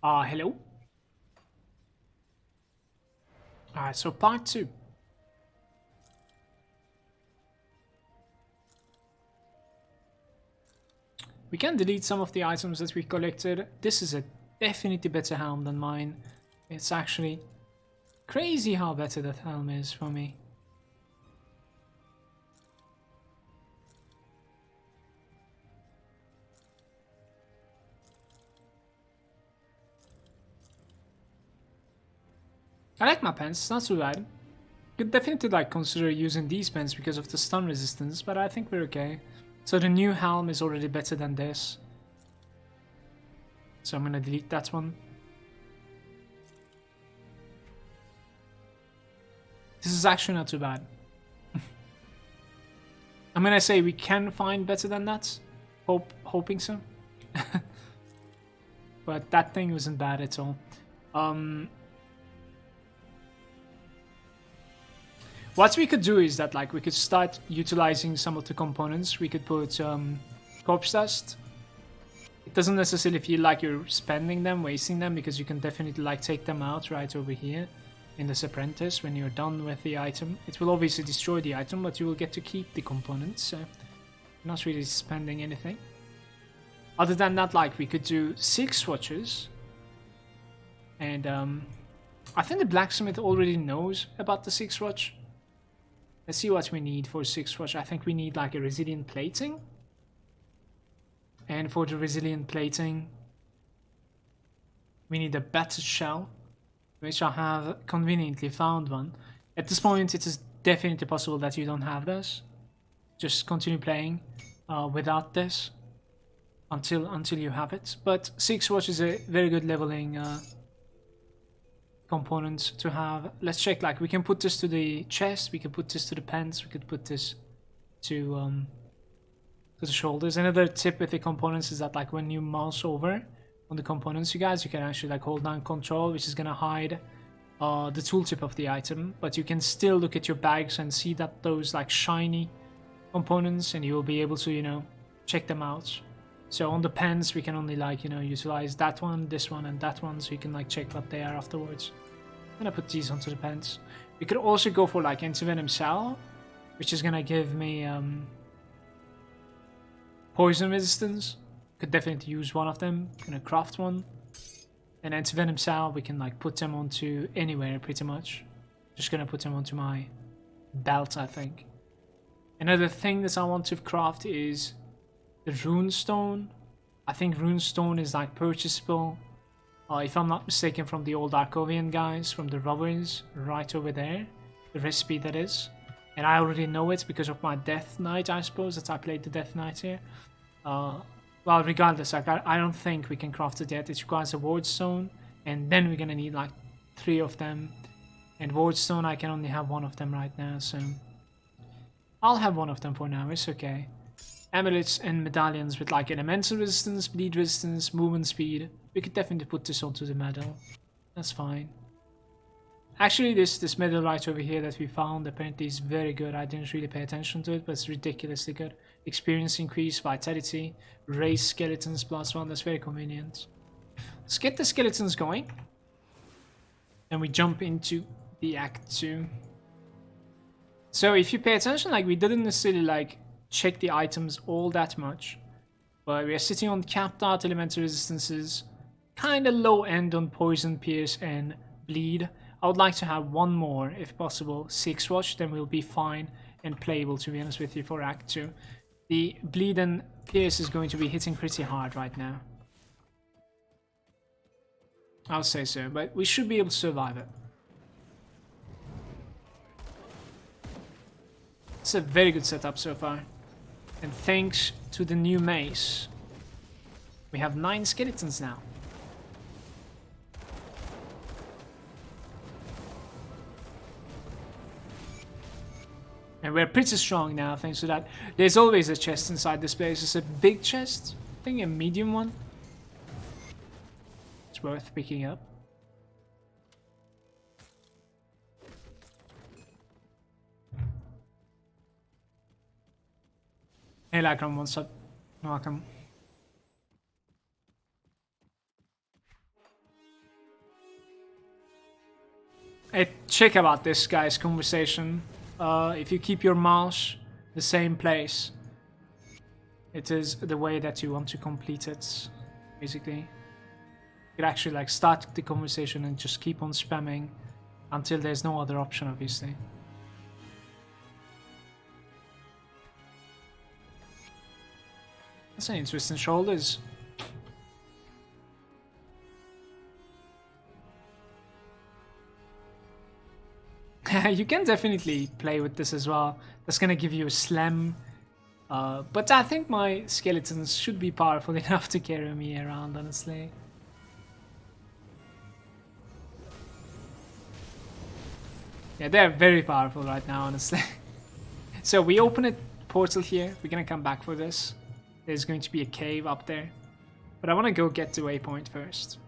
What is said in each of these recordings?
Hello. Alright, so part 2. We can delete some of the items that we collected. This is a definitely better helm than mine. It's actually crazy how better that helm is for me. I like my pens, it's not too bad. Could definitely consider using these pens because of the stun resistance, but I think we're okay. So the new helm is already better than this. So I'm gonna delete that one. This is actually not too bad. I'm gonna say we can find better than that. Hoping so. But that thing wasn't bad at all. What we could do is that we could start utilizing some of the components. We could put corpse dust. It doesn't necessarily feel like you're spending them, wasting them, because you can definitely take them out right over here in this apprentice when you're done with the item. It will obviously destroy the item, but you will get to keep the components, so you're not really spending anything. Other than that, we could do 6 swatches, and I think the blacksmith already knows about the 6 swatch. Let's see what we need for 6 swatch. I think we need a resilient plating. And for the resilient plating, we need a battered shell, which I have conveniently found one. At this point, it is definitely possible that you don't have this. Just continue playing without this until you have it. But 6 swatch is a very good leveling component to have. Let's check. We can put this to the chest, we can put this to the pants, we could put this to the shoulders. Another tip with the components is that when you mouse over on the components, you can actually hold down control, which is gonna hide the tooltip of the item, but you can still look at your bags and see that those shiny components, and you will be able to check them out. So on the pens we can only utilize that one, this one, and that one, so you can check what they are afterwards. I'm gonna put these onto the pens. We could also go for anti-venom cell, which is gonna give me poison resistance. Could definitely use one of them. Gonna craft one. And anti-venom cell, we can put them onto anywhere pretty much. Just gonna put them onto my belt, I think. Another thing that I want to craft is the rune stone. I think rune stone is purchasable, if I'm not mistaken, from the old Arcovian guys, from the robbers, right over there. The recipe, that is. And I already know it because of my DeathKnight, I suppose, that I played the DeathKnight here. Well, regardless, I don't think we can craft it yet. It requires a ward stone, and then we're gonna need 3 of them. And ward stone, I can only have 1 of them right now, so I'll have 1 of them for now. It's okay. Amulets and medallions with elemental resistance, bleed resistance, movement speed. We could definitely put this onto the medal. That's fine. Actually, this medal right over here that we found apparently is very good. I didn't really pay attention to it, but it's ridiculously good. Experience increase, vitality, raise skeletons +1. That's very convenient. Let's get the skeletons going. And we jump into the Act 2. So if you pay attention, we didn't necessarily check the items all that much. But we are sitting on capped out elemental resistances. Kinda low end on poison, pierce, and bleed. I would like to have 1 more, if possible, 6 watch, then we'll be fine and playable, to be honest with you, for Act 2. The bleed and pierce is going to be hitting pretty hard right now. I'll say so, but we should be able to survive it. It's a very good setup so far. And thanks to the new mace, we have 9 skeletons now. And we're pretty strong now, thanks to that. There's always a chest inside this place. It's a big chest. I think a medium one. It's worth picking up. Hey Lacron, what's up? Welcome. a trick about this guy's conversation. If you keep your mouse the same place, it is the way that you want to complete it, basically. You could actually like start the conversation and just keep on spamming until there's no other option, obviously. That's an interesting shoulders. You can definitely play with this as well. That's gonna give you a slam. But I think my skeletons should be powerful enough to carry me around, honestly. Yeah, they're very powerful right now, honestly. So we open a portal here. We're gonna come back for this. There's going to be a cave up there. But I want to go get the waypoint first.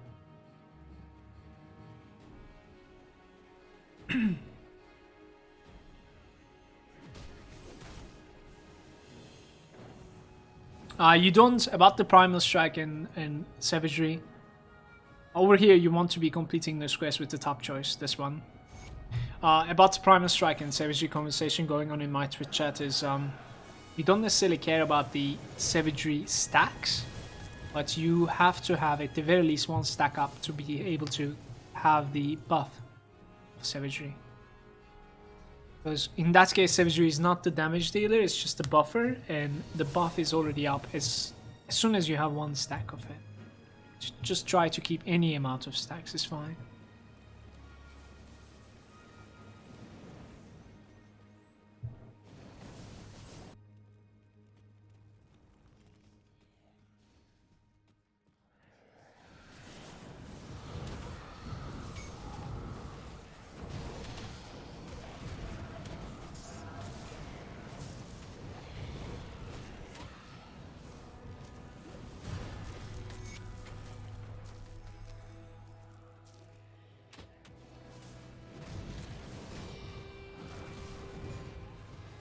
You don't, about the Primal Strike and Savagery, over here you want to be completing this quest with the top choice, this one. About the Primal Strike and Savagery conversation going on in my Twitch chat is, you don't necessarily care about the Savagery stacks, but you have to have at the very least one stack up to be able to have the buff of Savagery. Because in that case, Savagery is not the damage dealer, it's just a buffer, and the buff is already up as soon as you have one stack of it. Just try to keep any amount of stacks, is fine.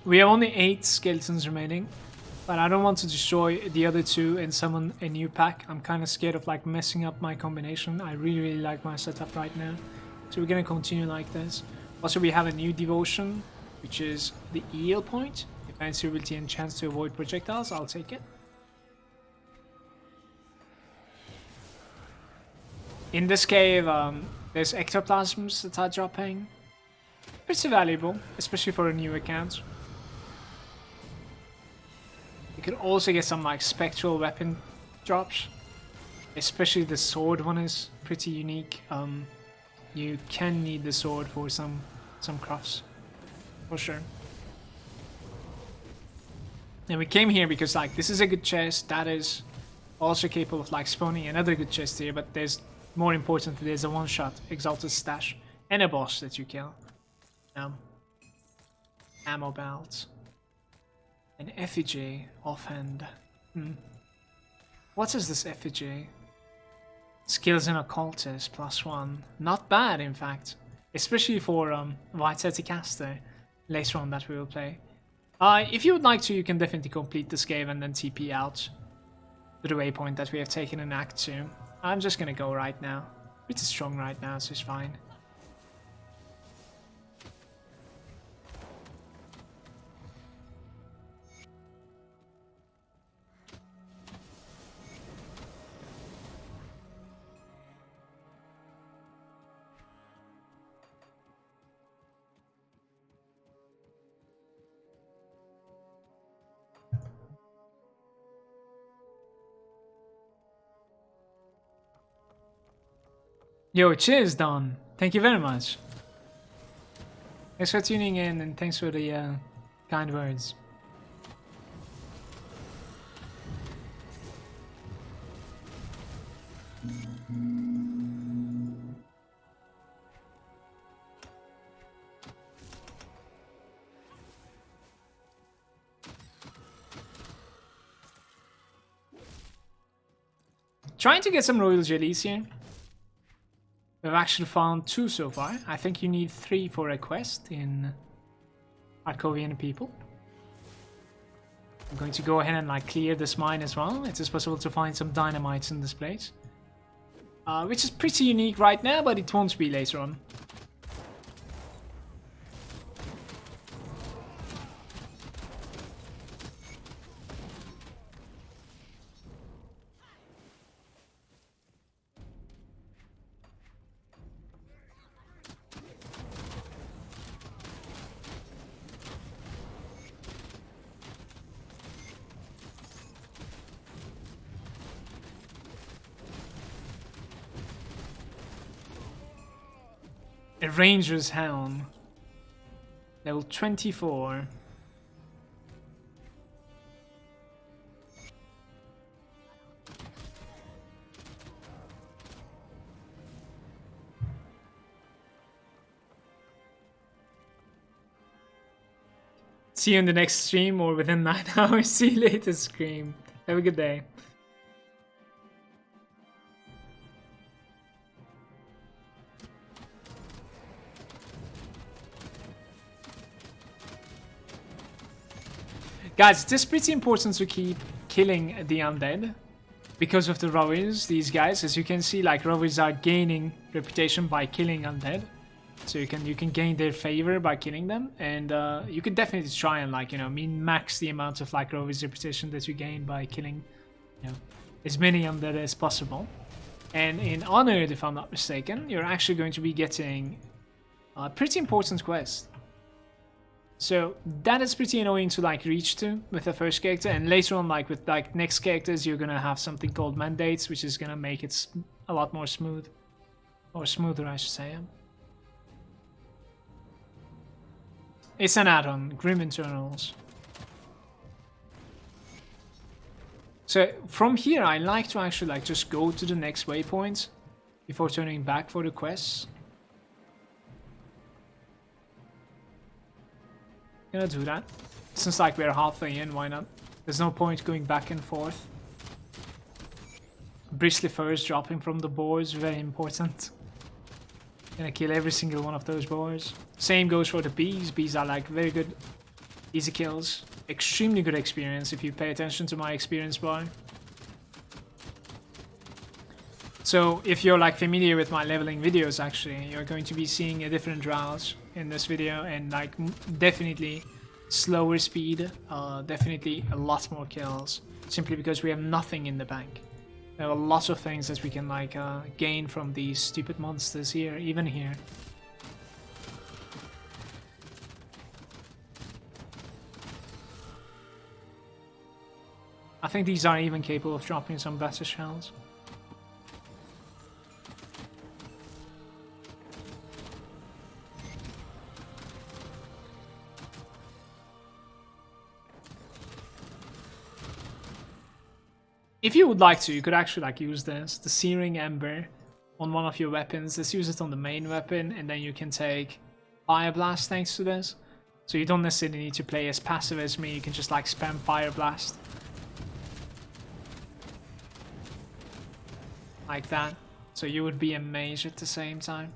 We have only 8 skeletons remaining, but I don't want to destroy the other 2 and summon a new pack. I'm kind of scared of like messing up my combination. I really like my setup right now, so we're gonna continue like this. Also, we have a new devotion, which is the EL point. Advanced durability and chance to avoid projectiles. I'll take it. In this cave, there's ectoplasms that are dropping. Pretty valuable, especially for a new account. You could also get some like spectral weapon drops, especially the sword one is pretty unique. You can need the sword for some crafts, for sure. And we came here because like this is a good chest that is also capable of like spawning another good chest here, but there's more importantly there's a one-shot Exalted Stash and a boss that you kill. Ammo belt. An effigy offhand. What is this effigy? Skills in Occultist +1. Not bad, in fact. Especially for Vitality Caster later on that we will play. If you would like to, you can definitely complete this cave and then TP out to the waypoint that we have taken in Act 2. I'm just gonna go right now. Pretty strong right now, so it's fine. Yo, cheers, Don. Thank you very much. Thanks for tuning in and thanks for the kind words. Trying to get some royal jellies here. We've actually found 2 so far. I think you need 3 for a quest in Arcovian people. I'm going to go ahead and like clear this mine as well. It is possible to find some dynamites in this place. Which is pretty unique right now, but it won't be later on. A Ranger's Helm. Level 24. See you in the next stream or within 9 hours. See you later, stream. Have a good day. Guys, it is pretty important to keep killing the undead because of the rovers, these guys. As you can see, like, rovers are gaining reputation by killing undead. So you can gain their favor by killing them, and you could definitely try and, like, you know, min-max the amount of, like, rovers reputation that you gain by killing, you know, as many undead as possible. And in Honored, if I'm not mistaken, you're actually going to be getting a pretty important quest. So that is pretty annoying to, like, reach to with the first character, and later on, like, with, like, next characters, you're gonna have something called mandates, which is gonna make it a lot more smooth, or smoother, I should say. It's an add-on, Grim Internals. So from here, I like to actually, like, just go to the next waypoint before turning back for the quests. Gonna do that. Since, like, we're halfway in, why not? There's no point going back and forth. Bristly Furs dropping from the boards, very important. Gonna kill every single one of those boars. Same goes for the bees. Bees are, like, very good, easy kills. Extremely good experience if you pay attention to my experience bar. So if you're, like, familiar with my leveling videos, actually, you're going to be seeing a different route in this video, and, like, definitely slower speed, definitely a lot more kills, simply because we have nothing in the bank. There are a lot of things that we can, like, gain from these stupid monsters here, even here. I think these are even capable of dropping some better shells. If you would like to, you could actually, like, use this, the Searing Ember, on one of your weapons. Let's use it on the main weapon, and then you can take Fire Blast thanks to this. So you don't necessarily need to play as passive as me, you can just, like, spam Fire Blast. Like that. So you would be a mage at the same time.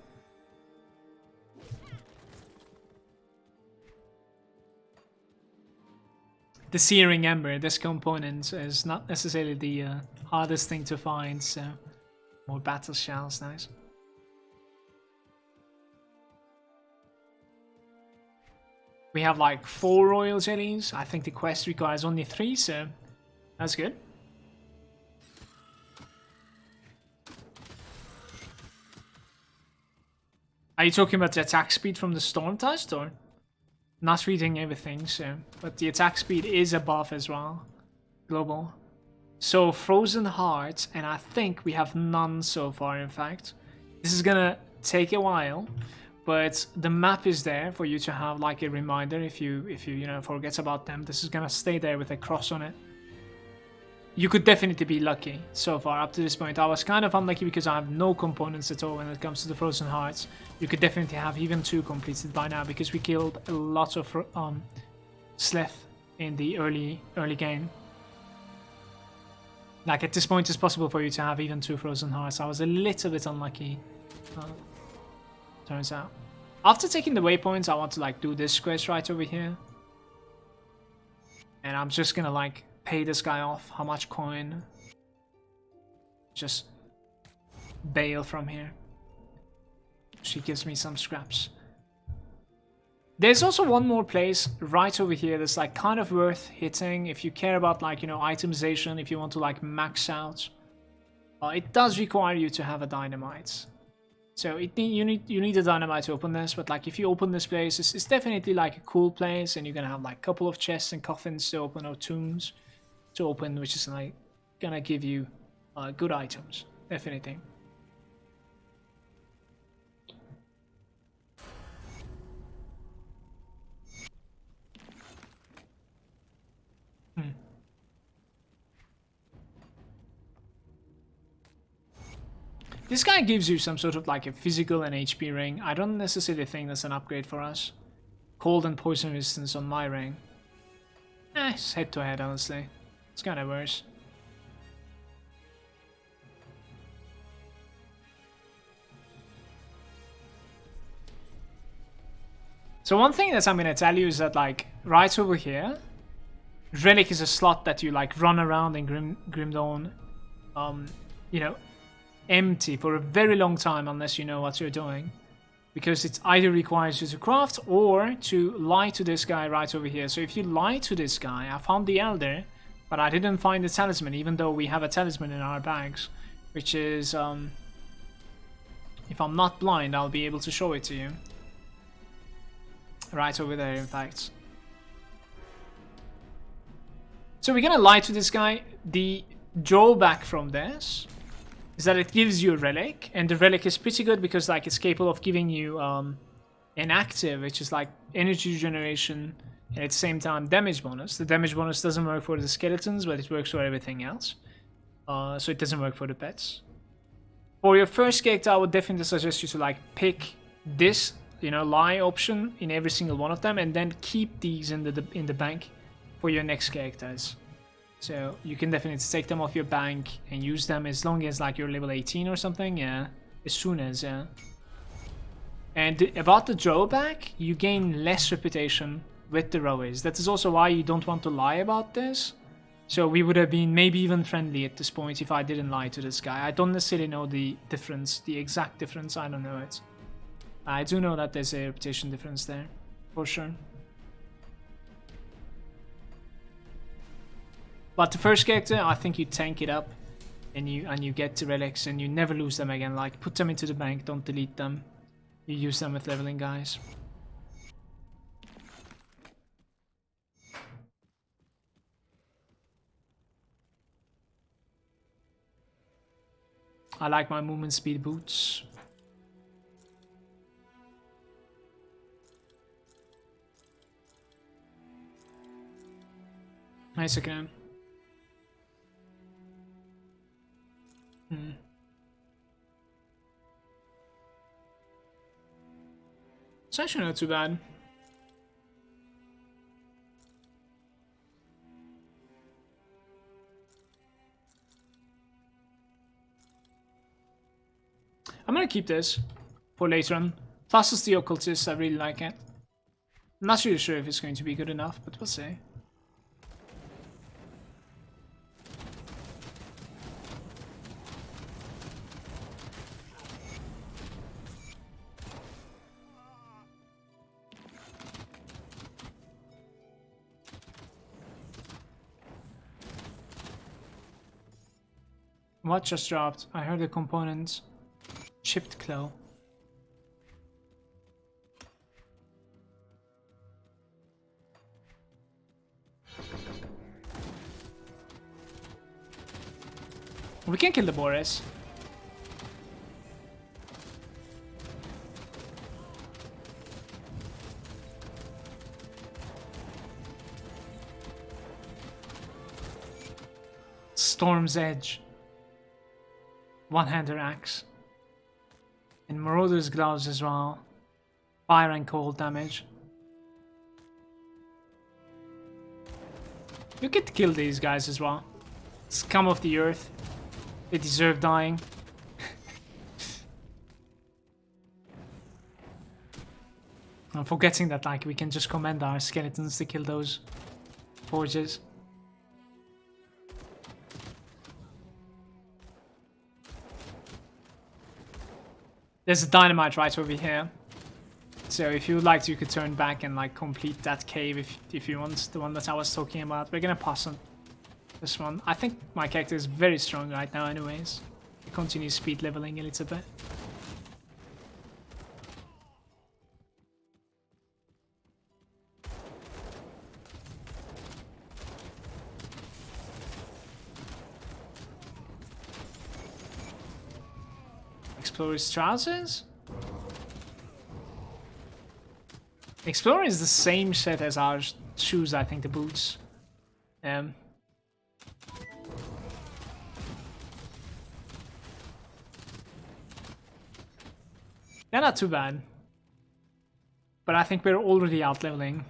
The Searing Ember, this component is not necessarily the hardest thing to find, so more battle shells, nice. We have, like, 4 royal jellies. I think the quest requires only 3, so that's good. Are you talking about the attack speed from the Storm Touched, or? Not reading everything, so, but the attack speed is above as well, global. So Frozen Hearts, and I think we have none so far. In fact, this is gonna take a while, but the map is there for you to have, like, a reminder if you know, forget about them. This is gonna stay there with a cross on it. You could definitely be lucky so far up to this point. I was kind of unlucky because I have no components at all when it comes to the Frozen Hearts. You could definitely have even 2 completed by now because we killed a lot of Slith in the early game. Like, at this point it's possible for you to have even 2 Frozen Hearts. I was a little bit unlucky, turns out. After taking the waypoints, I want to, like, do this quest right over here. And I'm just gonna, like, pay this guy off. How much coin? Just bail from here. She gives me some scraps. There's also one more place right over here that's, like, kind of worth hitting if you care about, like, you know, itemization, if you want to, like, max out. It does require you to have a dynamite. So you need a dynamite to open this, but, like, if you open this place, it's definitely, like, a cool place, and you're gonna have, like, a couple of chests and coffins to open, or tombs to open, which is, like, gonna give you good items, definitely. This guy gives you some sort of like a physical and HP ring. I don't necessarily think that's an upgrade for us. Cold and poison resistance on my ring. It's head to head, honestly. It's kind of worse. So one thing that I'm gonna tell you is that like right over here, Relic is a slot that you like run around in Grim Dawn, you know, empty for a very long time unless you know what you're doing. Because it either requires you to craft or to lie to this guy right over here. So if you lie to this guy, I found the Elder, but I didn't find the talisman, even though we have a talisman in our bags, which is, if I'm not blind, I'll be able to show it to you. Right over there, in fact. So we're gonna lie to this guy. The drawback from this is that it gives you a relic, and the relic is pretty good because like it's capable of giving you an active, which is like energy regeneration and at the same time damage bonus. The damage bonus doesn't work for the skeletons, but it works for everything else. So it doesn't work for the pets. For your first character, I would definitely suggest you to like pick this, you know, lie option in every single one of them, and then keep these in the bank for your next characters. So you can definitely take them off your bank and use them as long as like you're level 18 or something, yeah. As soon as, yeah. And about the drawback, you gain less reputation with the rowers. That is also why you don't want to lie about this. So we would have been maybe even friendly at this point if I didn't lie to this guy. I don't necessarily know the difference, the exact difference, I don't know it. I do know that there's a reputation difference there, for sure. But the first character, I think you tank it up and you get the relics and you never lose them again. Like, put them into the bank, don't delete them. You use them with leveling guys. I like my movement speed boots. Nice again. It's actually not too bad. I'm gonna keep this for later on. Plus it's the Occultist, I really like it. I'm not really sure if it's going to be good enough, but we'll see. What just dropped? I heard the component. Chipped claw. We can kill the Boris. Storm's Edge. One-hander axe. And Marauder's gloves as well. Fire and cold damage. You could kill these guys as well. Scum of the earth. They deserve dying. I'm forgetting that like we can just command our skeletons to kill those forges. There's a dynamite right over here. So if you would like to, you could turn back and like complete that cave if you want, the one that I was talking about. We're gonna pass on this one. I think my character is very strong right now anyways. I continue speed leveling a little bit. Explorer's trousers? Explorer is the same set as our shoes, I think, the boots. They're not too bad. But I think we're already out-leveling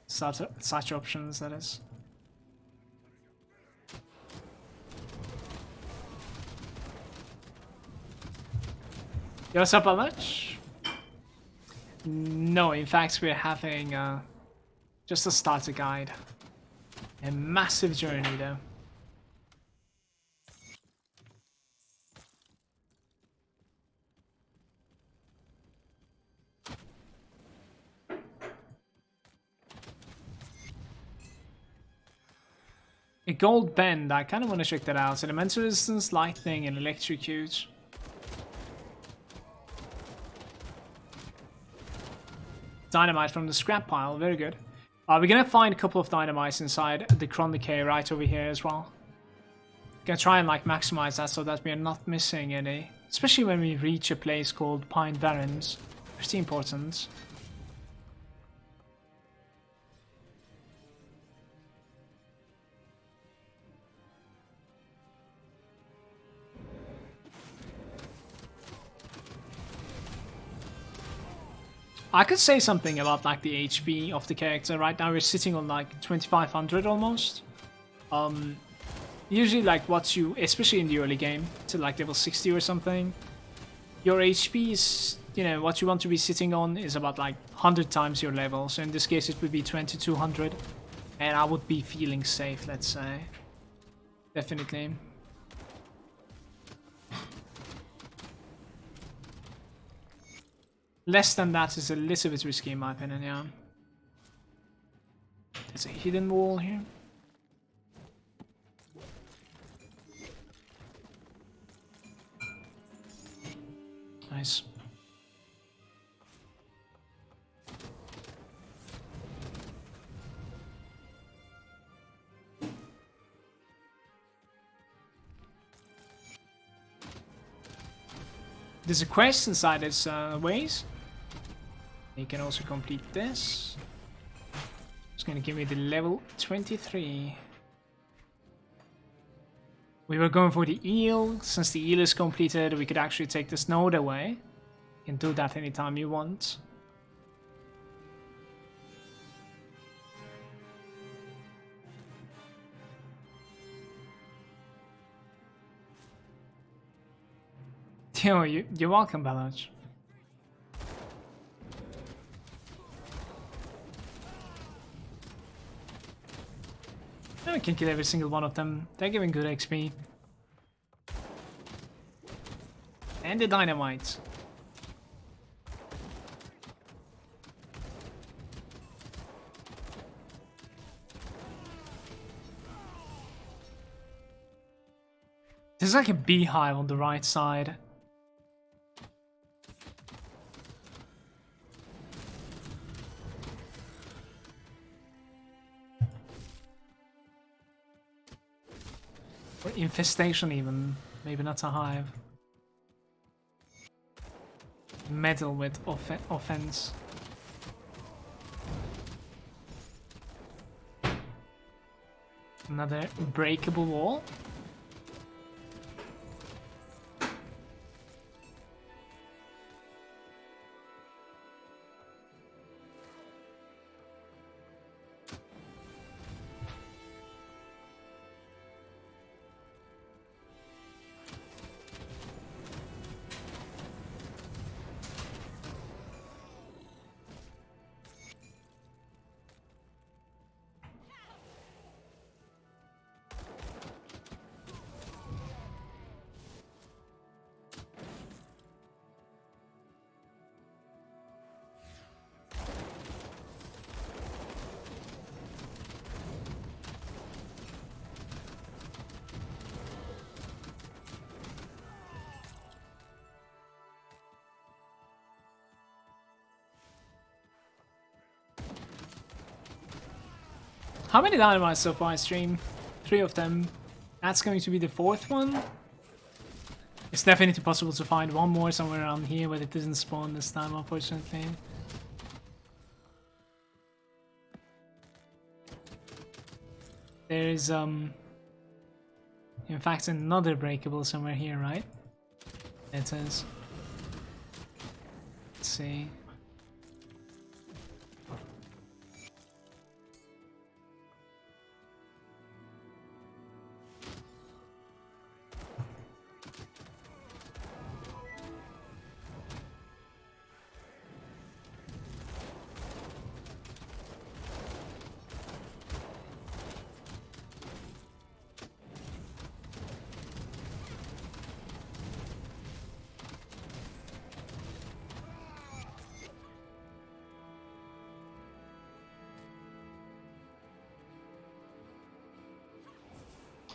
such options, that is. Yo, what's up, how much? No, in fact, we're having just a starter guide. A massive journey, though. A gold bend, I kind of want to check that out. Elemental resistance, lightning, and electrocute. Dynamite from the scrap pile, very good. We're gonna find a couple of dynamites inside the Chron Decay right over here as well. Gonna try and like maximize that so that we are not missing any. Especially when we reach a place called Pine Barrens. Pretty important. I could say something about like the HP of the character. Right now we're sitting on like 2500 almost. Usually like what you, especially in the early game, to like level 60 or something, your HP is, you know, what you want to be sitting on is about like 100 times your level. So in this case it would be 2200 and I would be feeling safe, let's say. Definitely. Less than that is a little bit risky in my opinion, yeah. There's a hidden wall here. Nice. There's a quest inside this ways. You can also complete this. It's gonna give me the level 23. We were going for the eel. Since the eel is completed, we could actually take this node away. You can do that anytime you want. Yo, you're welcome, Balaj. I can kill every single one of them. They're giving good XP. And the dynamite. There's like a beehive on the right side. Or infestation even, maybe not a hive. Metal with offense. Another breakable wall. How many dynamites so far I stream? 3 of them. That's going to be the 4th one. It's definitely possible to find one more somewhere around here, but it doesn't spawn this time, unfortunately. There's in fact another breakable somewhere here, right? It is. Let's see.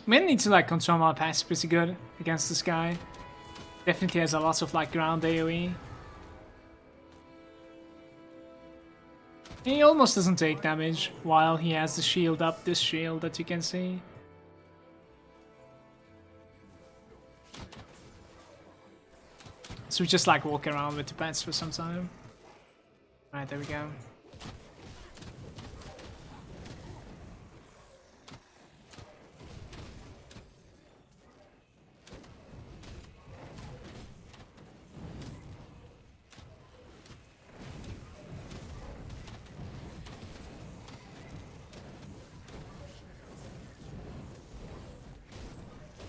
We need to like control my pass pretty good against this guy. Definitely has a lot of like ground AoE. He almost doesn't take damage while he has the shield up, this shield that you can see. So we just like walk around with the pets for some time. Alright, there we go.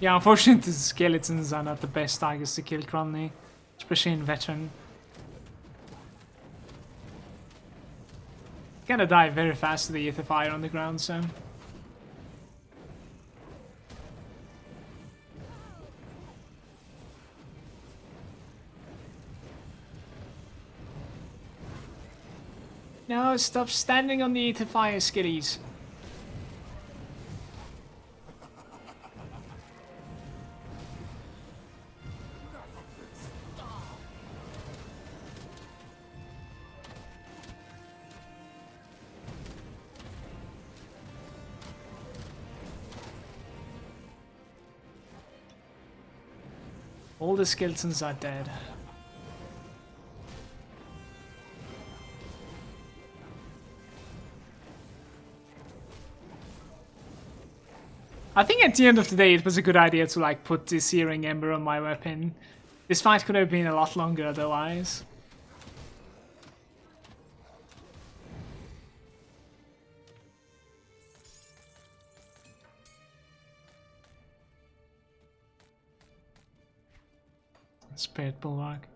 Yeah, unfortunately the skeletons are not the best targets to kill currently, especially in veteran. Gonna die very fast to the Aether Fire on the ground, so... No, stop standing on the Aether Fire, skitties. All the skeletons are dead. I think at the end of the day it was a good idea to like put this Searing Ember on my weapon. This fight could have been a lot longer otherwise. Spirit Bulwark.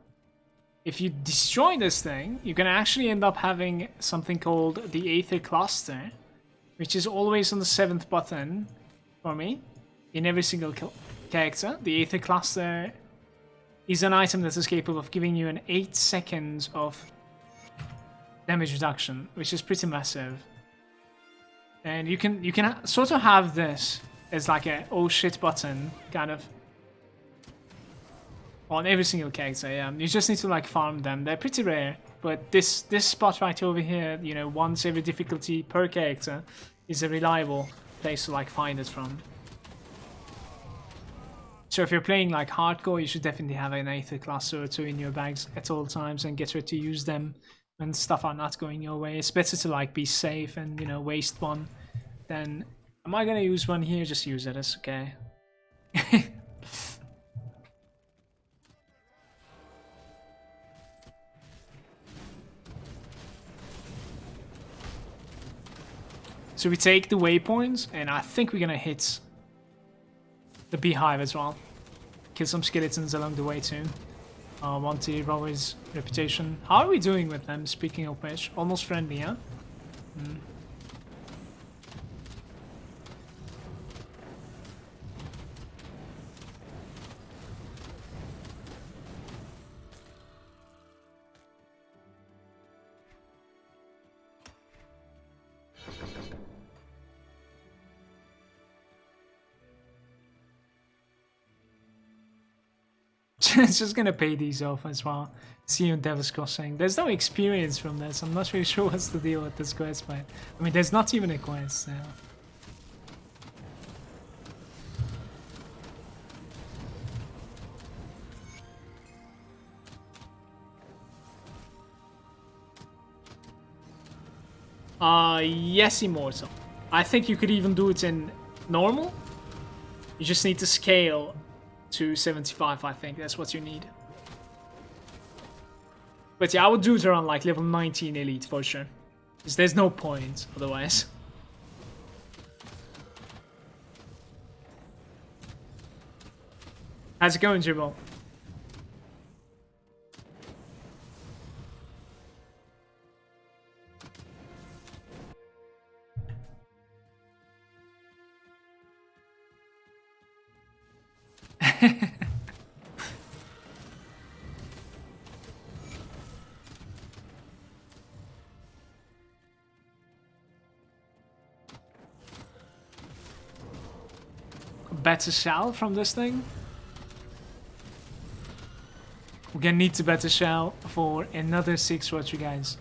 If you destroy this thing, you can actually end up having something called the Aether Cluster, which is always on the 7th button for me in every single character. The Aether Cluster is an item that is capable of giving you an 8 seconds of damage reduction, which is pretty massive. And you can sort of have this as like a oh shit button kind of on every single character. Yeah, you just need to like farm them. They're pretty rare, but this spot right over here, you know, once every difficulty per character, is a reliable place to like find it from. So if you're playing like hardcore, you should definitely have an Aether Cluster or two in your bags at all times and get ready to use them when stuff are not going your way. It's better to like be safe and, you know, waste one than, am I gonna use one here? Just use it, it's okay. So we take the waypoints, and I think we're gonna hit the beehive as well. Kill some skeletons along the way too. Want the Rover's reputation. How are we doing with them, speaking of which? Almost friendly, huh? It's just gonna pay these off as well. See you in Devil's Crossing. There's no experience from this. I'm not really sure what's the deal with this quest, but I mean, there's not even a quest. Yes, Immortal. I think you could even do it in normal. You just need to scale to 75, I think. That's what you need. But yeah, I would do it around like level 19 elite for sure. Because there's no point otherwise. How's it going, Dribble? Better shell from this thing. We're gonna need to better shell for another 6 watch, you guys.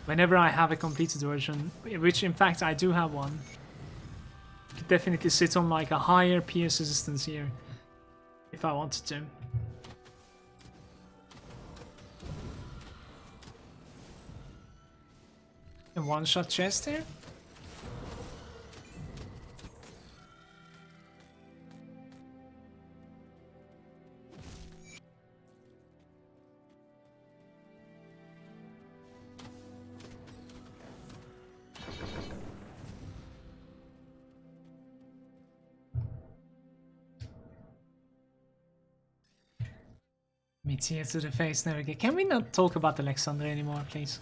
Whenever I have a completed version, which in fact I do have one. Could definitely sit on like a higher PS resistance here if I wanted to. A one-shot chest here. Me tear to the face, never again. Can we not talk about Alexander anymore, please?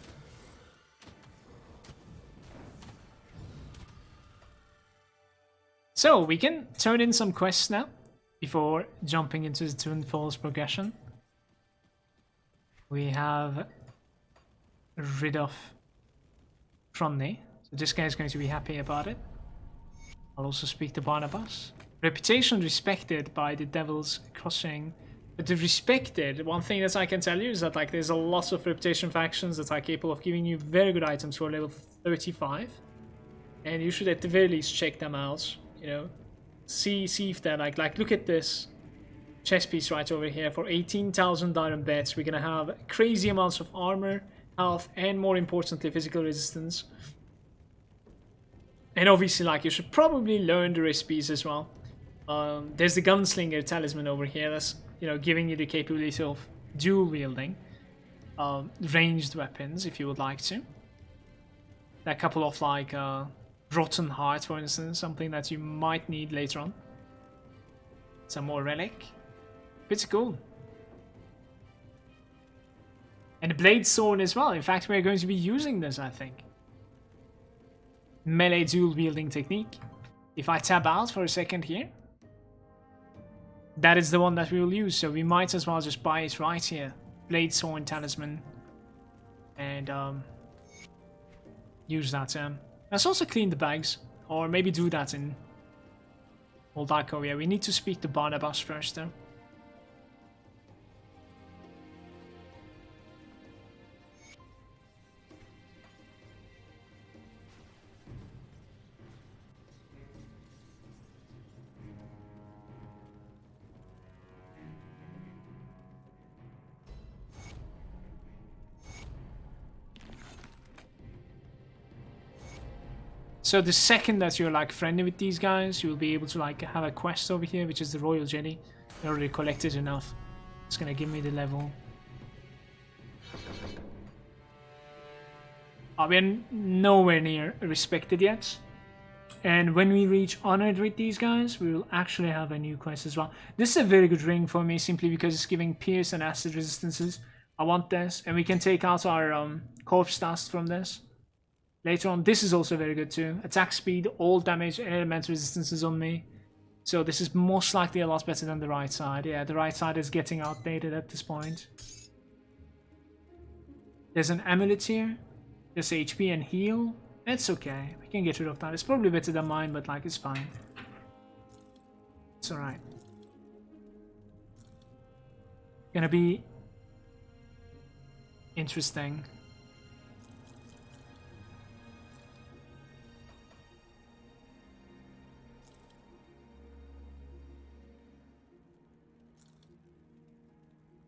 So, we can turn in some quests now, before jumping into the Twin Falls progression. We have rid of Tronny, so this guy is going to be happy about it. I'll also speak to Barnabas. Reputation respected by the Devil's Crossing. But the respected, one thing that I can tell you is that like there's a lot of reputation factions that are capable of giving you very good items for level 35. And you should at the very least check them out. You know, see if they're like look at this chest piece right over here. For 18,000 iron bets, we're gonna have crazy amounts of armor, health, and more importantly, physical resistance. And obviously, like, you should probably learn the recipes as well. There's the Gunslinger talisman over here. That's, you know, giving you the capability of dual wielding ranged weapons if you would like to. A couple of like Rotten Heart, for instance, something that you might need later on. Some more Relic. Pretty cool. And the Blade Sword as well. In fact, we're going to be using this, I think. Melee dual wielding technique. If I tab out for a second here, that is the one that we will use. So we might as well just buy it right here. Blade Sword talisman. And use that. Let's also clean the bags, or maybe do that in Old Arco. Yeah, we need to speak to Barnabas first though. So the second that you're like friendly with these guys, you'll be able to like have a quest over here, which is the Royal Jetty. I already collected enough. It's gonna give me the level. We're nowhere near respected yet. And when we reach honored with these guys, we will actually have a new quest as well. This is a very good ring for me, simply because it's giving pierce and acid resistances. I want this, and we can take out our corpse dust from this. Later on, this is also very good too. Attack speed, all damage, and elemental resistances on me. So this is most likely a lot better than the right side. Yeah, the right side is getting outdated at this point. There's an amulet here. There's HP and heal. It's okay. We can get rid of that. It's probably better than mine, but like, it's fine. It's alright. Gonna be interesting.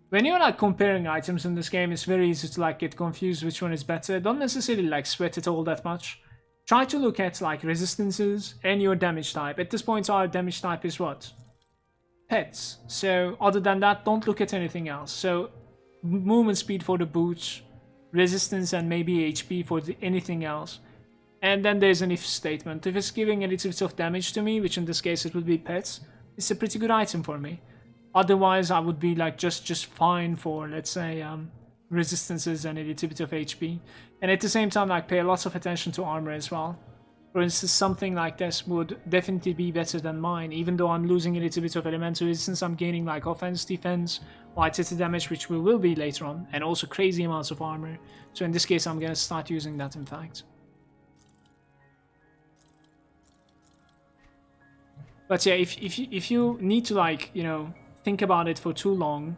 When you're like comparing items in this game, it's very easy to like get confused which one is better. Don't necessarily like sweat it all that much. Try to look at like resistances and your damage type. At this point, our damage type is what? Pets. So other than that, don't look at anything else. So movement speed for the boots, resistance and maybe HP for anything else. And then there's an if statement. If it's giving a little bit of damage to me, which in this case it would be pets, it's a pretty good item for me. Otherwise I would be like just fine for, let's say, resistances and a little bit of HP. And at the same time, like, pay a lot of attention to armor as well. For instance, something like this would definitely be better than mine. Even though I'm losing a little bit of elemental resistance, I'm gaining like offense, defense, white hit damage, which we will be later on, and also crazy amounts of armor. So in this case, I'm gonna start using that, in fact. But yeah, if you need to, like, you know, think about it for too long,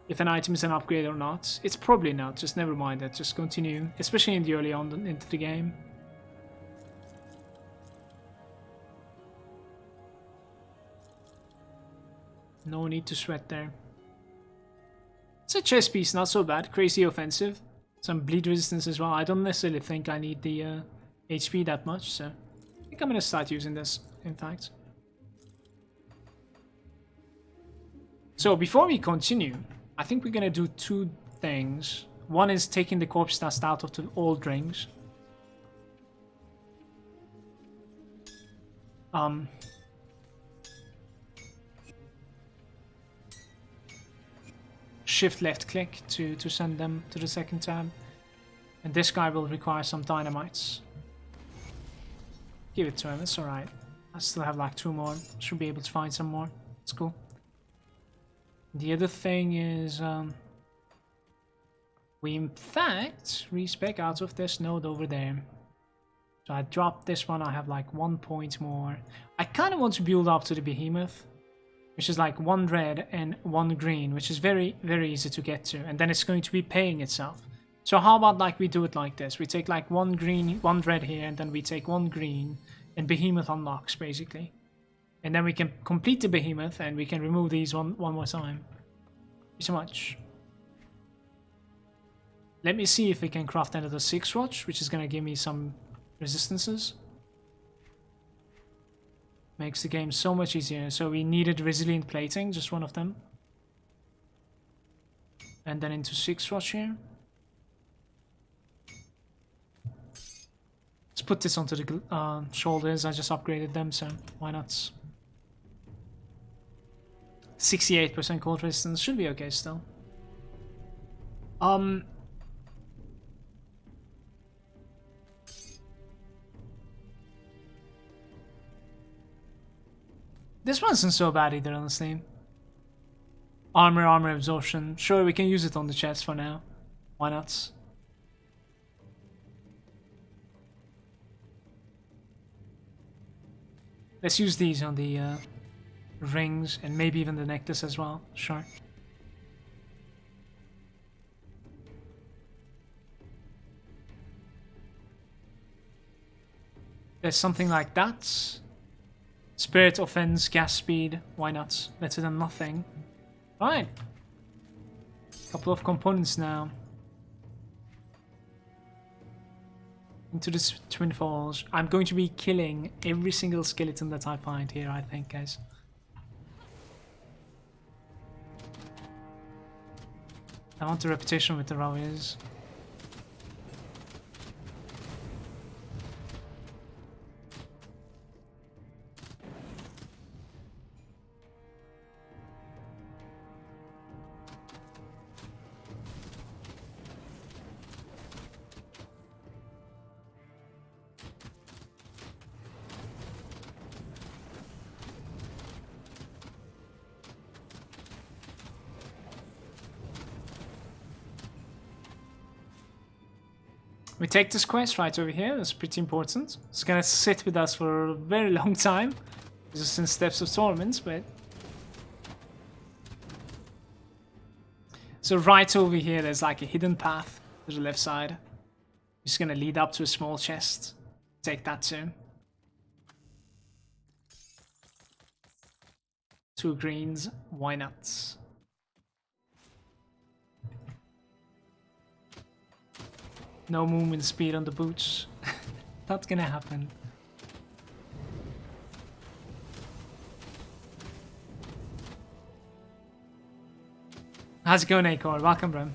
if an item is an upgrade or not, it's probably not. Just never mind that. Just continue, especially in the early on into the game. No need to sweat there. It's a chess piece, not so bad. Crazy offensive. Some bleed resistance as well. I don't necessarily think I need the HP that much, so I think I'm gonna start using this, in fact. So before we continue, I think we're gonna do two things. One is taking the corpse dust out of the old rings. Shift left click to send them to the second tab. And this guy will require some dynamites. Give it to him, it's alright. I still have like 2 more. Should be able to find some more. It's cool. The other thing is, we in fact respec out of this node over there. So I dropped this one, I have like 1 point more. I kind of want to build up to the behemoth, which is like 1 red and 1 green, which is very, very easy to get to. And then it's going to be paying itself. So how about like we do it like this? We take like 1 green, 1 red here, and then we take 1 green, and behemoth unlocks basically. And then we can complete the behemoth and we can remove these one more time. Thank you so much. Let me see if we can craft another 6 watch, which is gonna give me some resistances. Makes the game so much easier. So we needed resilient plating, just 1 of them. And then into 6 watch here. Let's put this onto the shoulders. I just upgraded them, so why not? 68% cold resistance should be okay still. This one isn't so bad either, honestly. Armor absorption. Sure, we can use it on the chest for now. Why not? Let's use these on the rings and maybe even the necklace as well. Sure. There's something like that. Spirit, offense, gas speed. Why not? Better than nothing. Fine. Couple of components now. Into this Twin Falls. I'm going to be killing every single skeleton that I find here, I think, guys. I want the repetition with the Rowies. We take this quest right over here. That's pretty important. It's gonna sit with us for a very long time. Just in Steps of Torment, but... So right over here, there's like a hidden path to the left side. It's gonna lead up to a small chest. Take that too. 2 greens. Why not? No movement speed on the boots. Not gonna happen. How's it going, Acor? Welcome, bro.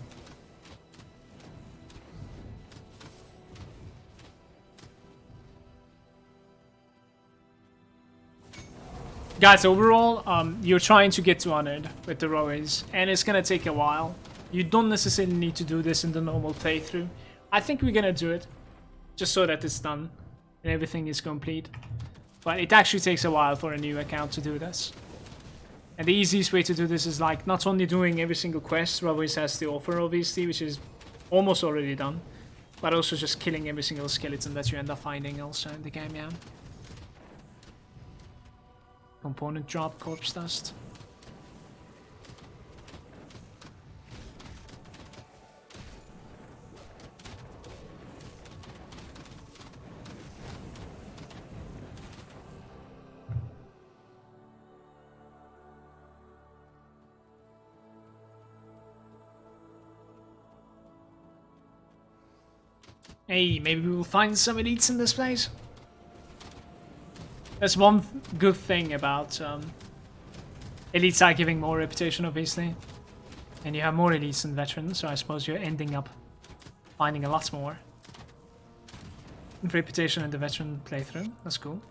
Guys, overall, you're trying to get to 100 with the rowers, and it's gonna take a while. You don't necessarily need to do this in the normal playthrough. I think we're gonna do it, just so that it's done and everything is complete. But it actually takes a while for a new account to do this. And the easiest way to do this is like not only doing every single quest Rowers has to offer, obviously, which is almost already done, but also just killing every single skeleton that you end up finding also in the game, yeah. Component drop, corpse dust. Hey, maybe we will find some elites in this place. That's one good thing about elites are giving more reputation, obviously. And you have more elites than veterans, so I suppose you're ending up finding a lot more reputation in the veteran playthrough. That's cool.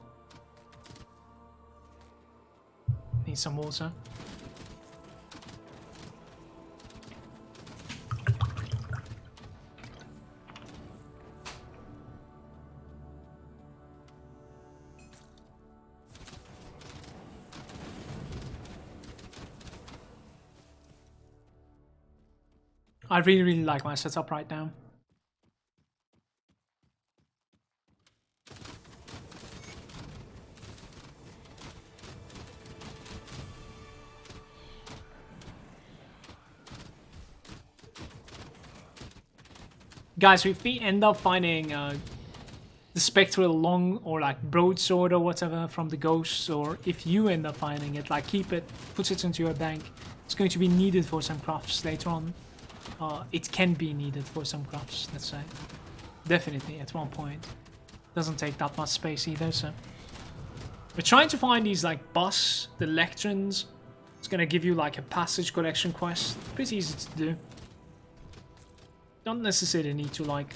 Need some water. I really like my setup right now. Guys, if we end up finding the spectral long or like broadsword or whatever from the ghosts, or if you end up finding it, like keep it, put it into your bank. It's going to be needed for some crafts later on. It can be needed for some crafts, let's say. Definitely at one point. Doesn't take that much space either, so. We're trying to find these like boss, the lecterns. It's gonna give you like a passage collection quest. Pretty easy to do. Don't necessarily need to like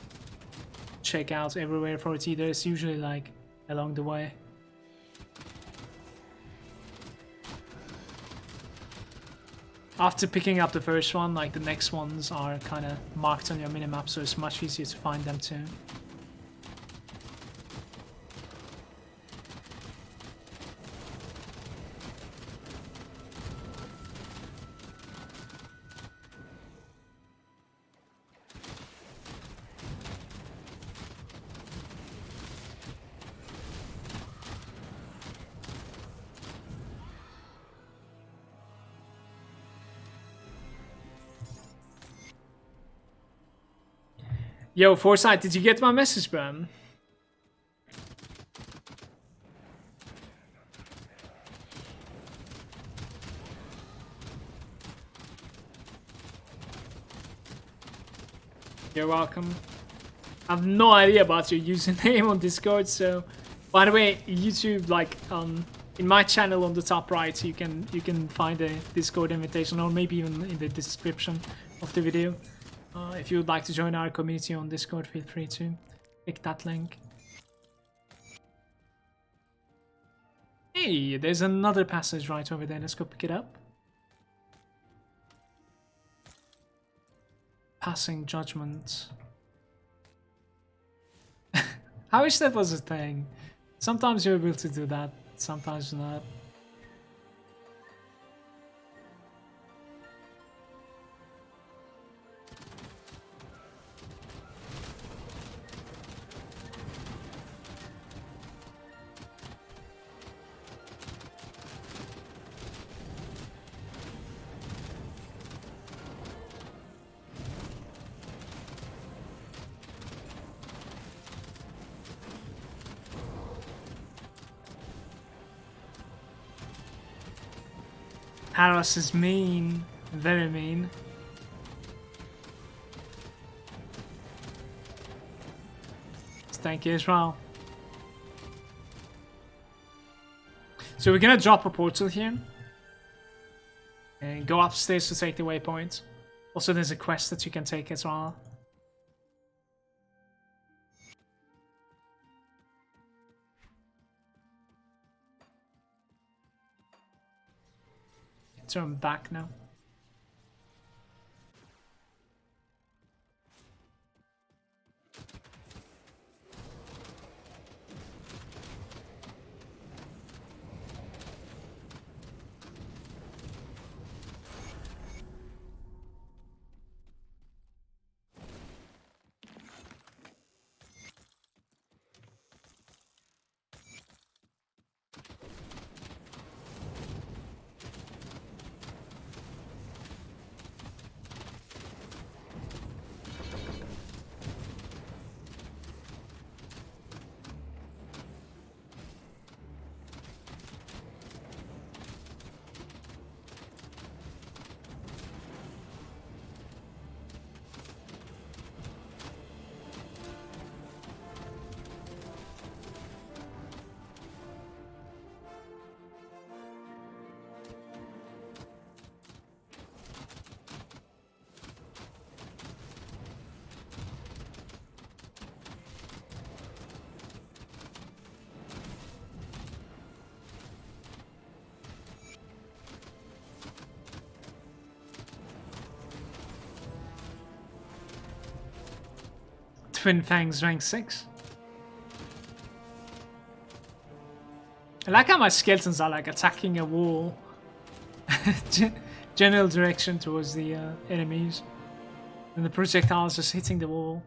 check out everywhere for it either. It's usually like along the way. After picking up the first one, like the next ones are kind of marked on your minimap, so it's much easier to find them too. Yo, Foresight, did you get my message, bro? You're welcome. I have no idea about your username on Discord, so by the way, YouTube, like in my channel on the top right, you can find a Discord invitation, or maybe even in the description of the video. If you would like to join our community on Discord, feel free to click that link. Hey, there's another passage right over there. Let's go pick it up. Passing judgment. I wish that was a thing. Sometimes you're able to do that, sometimes not. Haros is mean, very mean. Thank you as well. So we're gonna drop a portal here and go upstairs to take the waypoint. Also, there's a quest that you can take as well. turn back now. Twin Fangs rank 6. I like how my skeletons are like attacking a wall. General direction towards the enemies. And the projectiles just hitting the wall.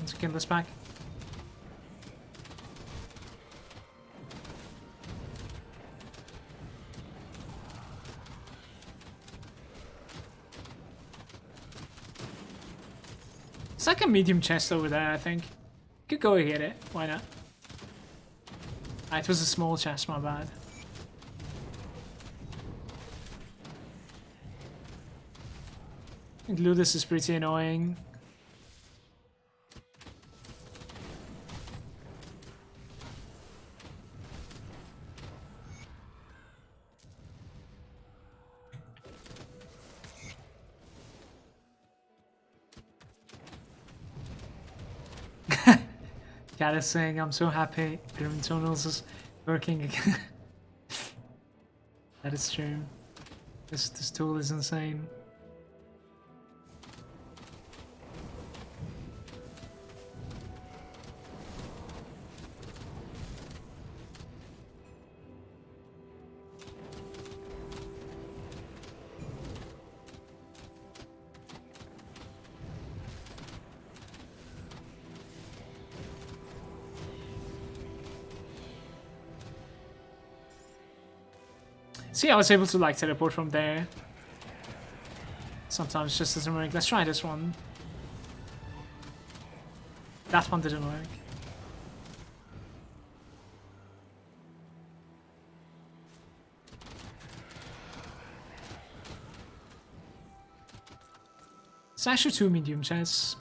Let's get this back. It's like a medium chest over there, I think. Could go get it, why not? Ah, it was a small chest, my bad. I think Ludus is pretty annoying. Cat is saying, I'm so happy Grim Tunnels is working again. That is true. This tool is insane. See, I was able to like teleport from there. Sometimes it just doesn't work. Let's try this one. That one didn't work. It's actually 2 medium chests.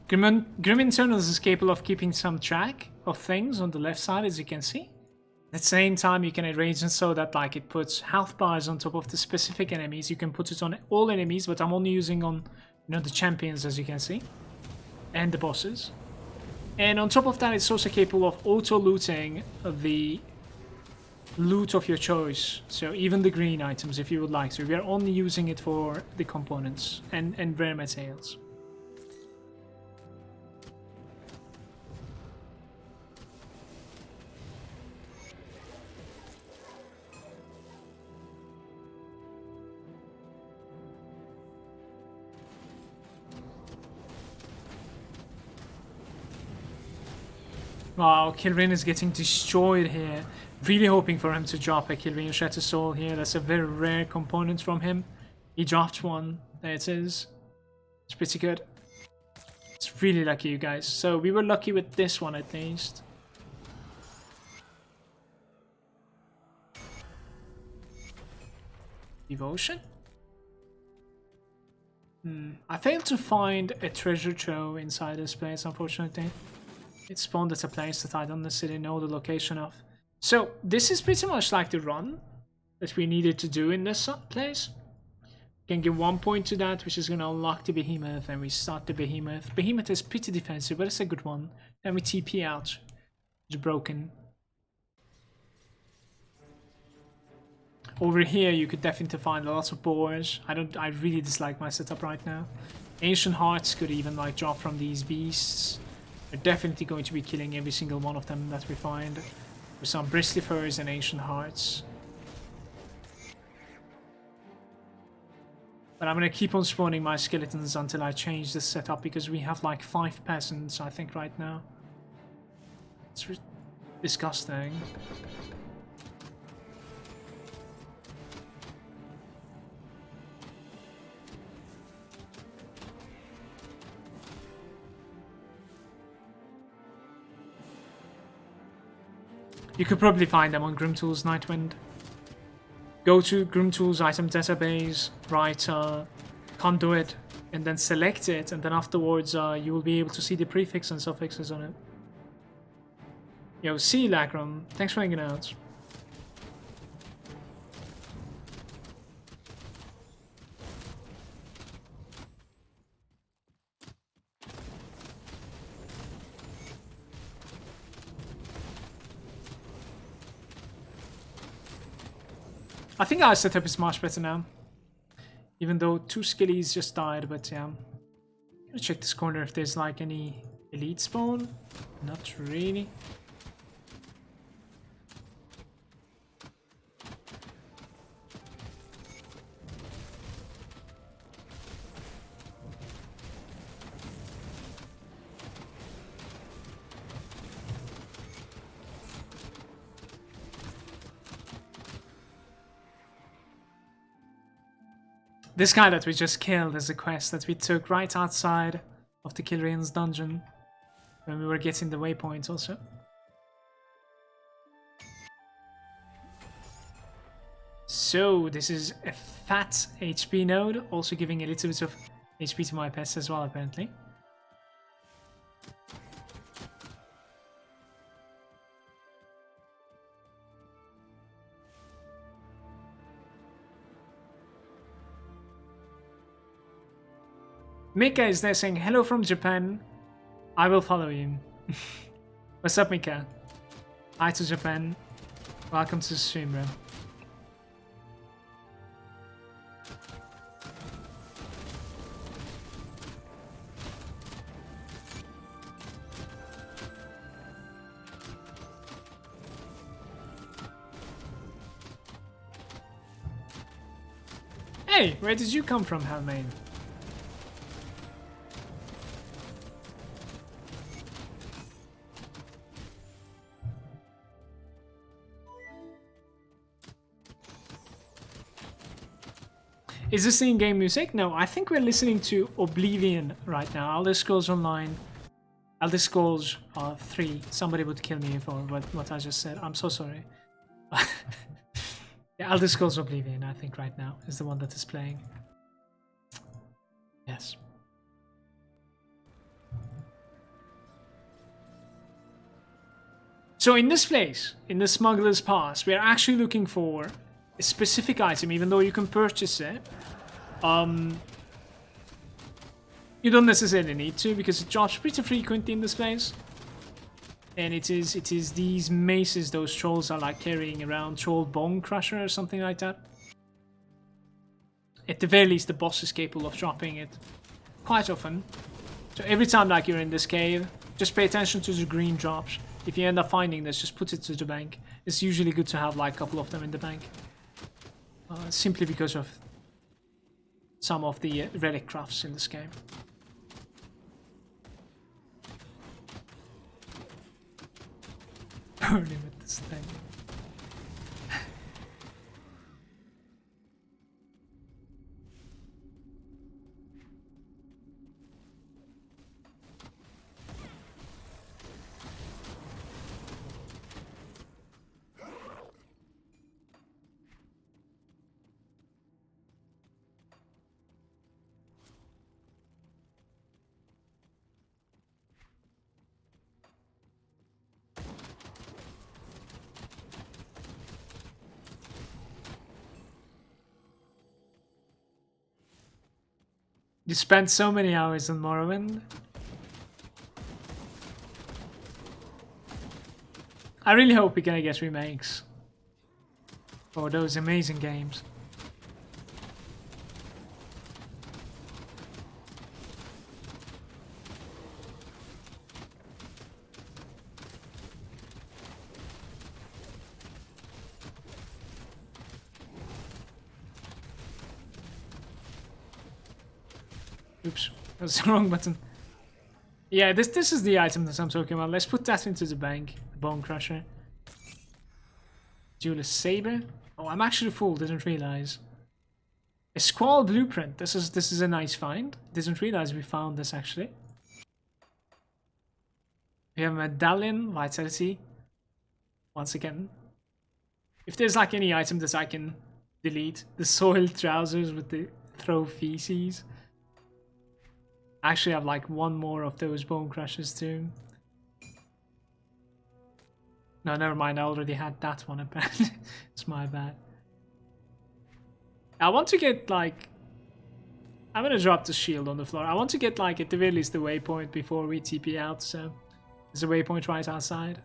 Grim Internals is capable of keeping some track of things on the left side, as you can see. At the same time, you can arrange it so that like it puts health bars on top of the specific enemies. You can put it on all enemies, but I'm only using on the champions, as you can see, and the bosses. And on top of that, it's also capable of auto-looting the loot of your choice. So even the green items, if you would like to. We are only using it for the components and rare materials. Wow, Kilrin is getting destroyed here. Really hoping for him to drop a Kilrin Shattered Soul here. That's a very rare component from him. He dropped one. There it is. It's pretty good. It's really lucky, you guys. So we were lucky with this one at least. Devotion? I failed to find a treasure trove inside this place, unfortunately. It spawned at a place that I don't necessarily know the location of. So this is pretty much like the run that we needed to do in this place. We can give 1 point to that, which is going to unlock the Behemoth, and we start the Behemoth. Behemoth is pretty defensive, but it's a good one. Then we TP out. It's broken. Over here, you could definitely find lots of boars. I really dislike my setup right now. Ancient Hearts could even like drop from these beasts. We're definitely going to be killing every single one of them that we find. With some Bristly Furs and Ancient Hearts. But I'm going to keep on spawning my skeletons until I change this setup, because we have like 5 peasants, I think, right now. It's disgusting. You could probably find them on Grimtools Nightwind. Go to Grimtools item database, write conduit, and then select it, and then afterwards you will be able to see the prefix and suffixes on it. Yo, see you, Lacrum. Thanks for hanging out. I think our setup is much better now. Even though 2 skillies just died, but yeah. I'm gonna check this corner if there's like any elite spawn. Not really. This guy that we just killed is a quest that we took right outside of the Kilrian's dungeon when we were getting the waypoints also. So this is a fat HP node, also giving a little bit of HP to my pets as well, apparently. Mika is there saying, hello from Japan. I will follow you. What's up, Mika? Hi to Japan. Welcome to the stream, bro. Hey, where did you come from, Halmain? Is this the in-game music? No, I think we're listening to Oblivion right now. Elder Scrolls Online. Elder Scrolls 3. Somebody would kill me for what I just said. I'm so sorry. Yeah, Elder Scrolls Oblivion, I think right now, is the one that is playing. Yes. So in this place, in the Smuggler's Pass, we are actually looking for a specific item, even though you can purchase it. You don't necessarily need to, because it drops pretty frequently in this place. And it is these maces those trolls are like carrying around, Troll Bone Crusher or something like that. At the very least, the boss is capable of dropping it quite often. So every time like you're in this cave, just pay attention to the green drops. If you end up finding this, just put it to the bank. It's usually good to have like a couple of them in the bank. Simply because of some of the relic crafts in this game. Burn him with this thing. You spent so many hours on Morrowind. I really hope we're gonna get remakes for those amazing games. Oops, that was the wrong button. Yeah, this is the item that I'm talking about. Let's put that into the bank. The Bone Crusher. Duelist Saber. Oh, I'm actually full, didn't realize. A Squall Blueprint. This is a nice find. Didn't realize we found this actually. We have a Medallion, Vitality. Once again. If there's like any item that I can delete. The Soiled Trousers with the Throw Feces. I actually have like one more of those Bone Crushers too. No, never mind, I already had that one apparently. It's my bad. I want to get like... I'm gonna drop the shield on the floor. I want to get like at the very least the waypoint before we TP out, so... There's a waypoint right outside.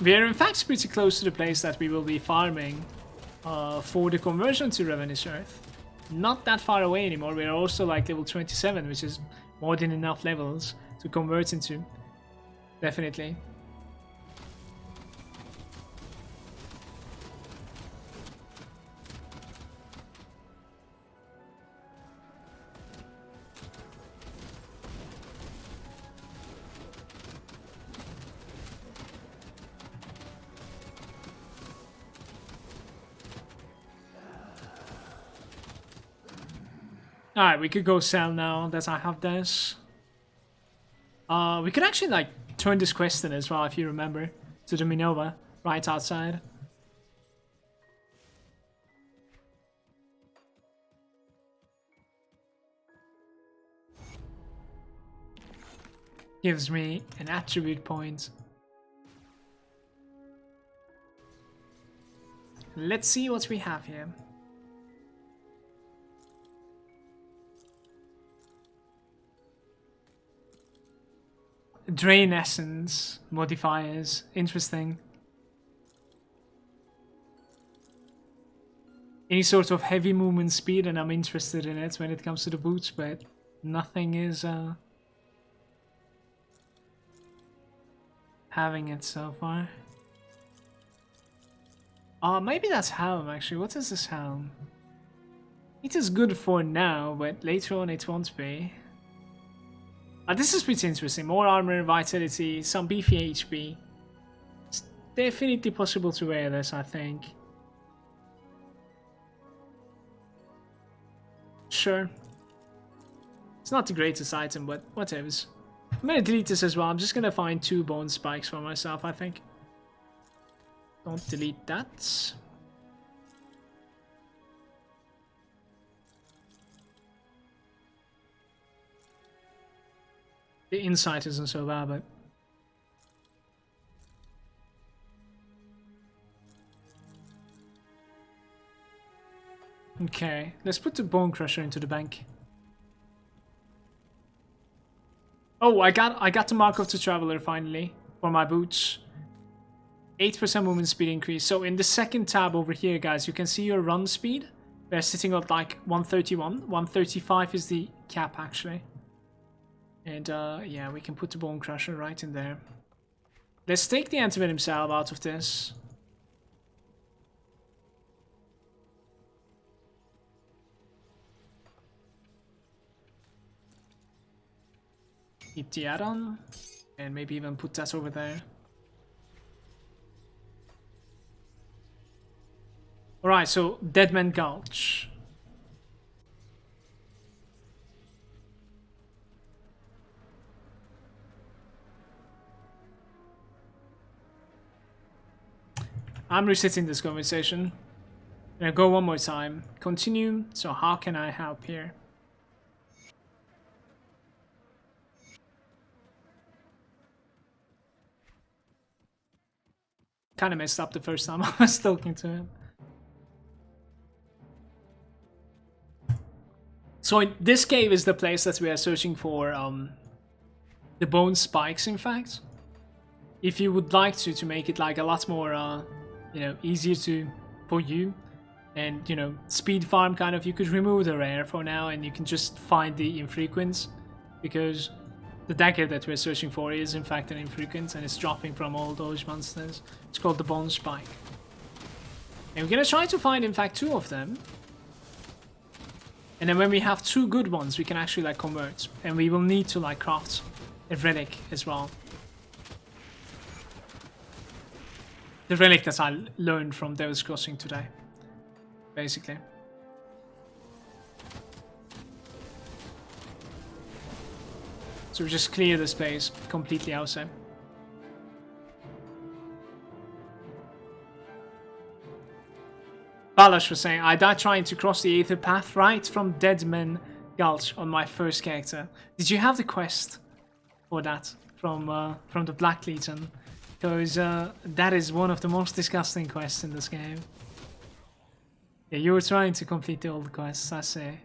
We are in fact pretty close to the place that we will be farming for the conversion to Ravenous Earth. Not that far away anymore. We're also like level 27, which is more than enough levels to convert into. Definitely. Alright, we could go sell now that I have this. We could actually like turn this quest in as well, if you remember, to the Minova, right outside. Gives me an attribute point. Let's see what we have here. Drain Essence modifiers, interesting. Any sort of heavy movement speed, and I'm interested in it when it comes to the boots, but nothing is having it so far. Maybe that's Helm actually. What is this Helm? It is good for now, but later on it won't be. This is pretty interesting. More armor, vitality, some beefy HP. It's definitely possible to wear this, I think. Sure. It's not the greatest item, but whatevs. I'm gonna delete this as well. I'm just gonna find 2 bone spikes for myself, I think. Don't delete that. The insight isn't so bad, but... Okay, let's put the Bone Crusher into the bank. Oh, I got the Mark of the Traveler finally for my boots. 8% movement speed increase. So in the second tab over here, guys, you can see your run speed. We're sitting at like 131. 135 is the cap, actually. And yeah, we can put the Bone Crusher right in there. Let's take the Antivenom Salve out of this. Keep the add-on. And maybe even put that over there. Alright, so Deadman Gulch. I'm resetting this conversation. I'm gonna go one more time. Continue. So how can I help here? Kind of messed up the first time I was talking to him. So this cave is the place that we are searching for the bone spikes, in fact. If you would like to make it like a lot more, you know, easier for you and, you know, speed farm kind of, you could remove the rare for now and you can just find the infrequents, because the dagger that we're searching for is in fact an infrequent and it's dropping from all those monsters. It's called the Bone Spike. And we're gonna try to find in fact 2 of them. And then when we have 2 good ones, we can actually like convert. And we will need to like craft a relic as well. The relic that I learned from Devil's Crossing today, basically. So we just clear the space completely outside. Balash was saying, I died trying to cross the Aether Path right from Deadman Gulch on my first character. Did you have the quest for that from the Black Legion? Because that is one of the most disgusting quests in this game. Yeah, you were trying to complete all the quests, I say.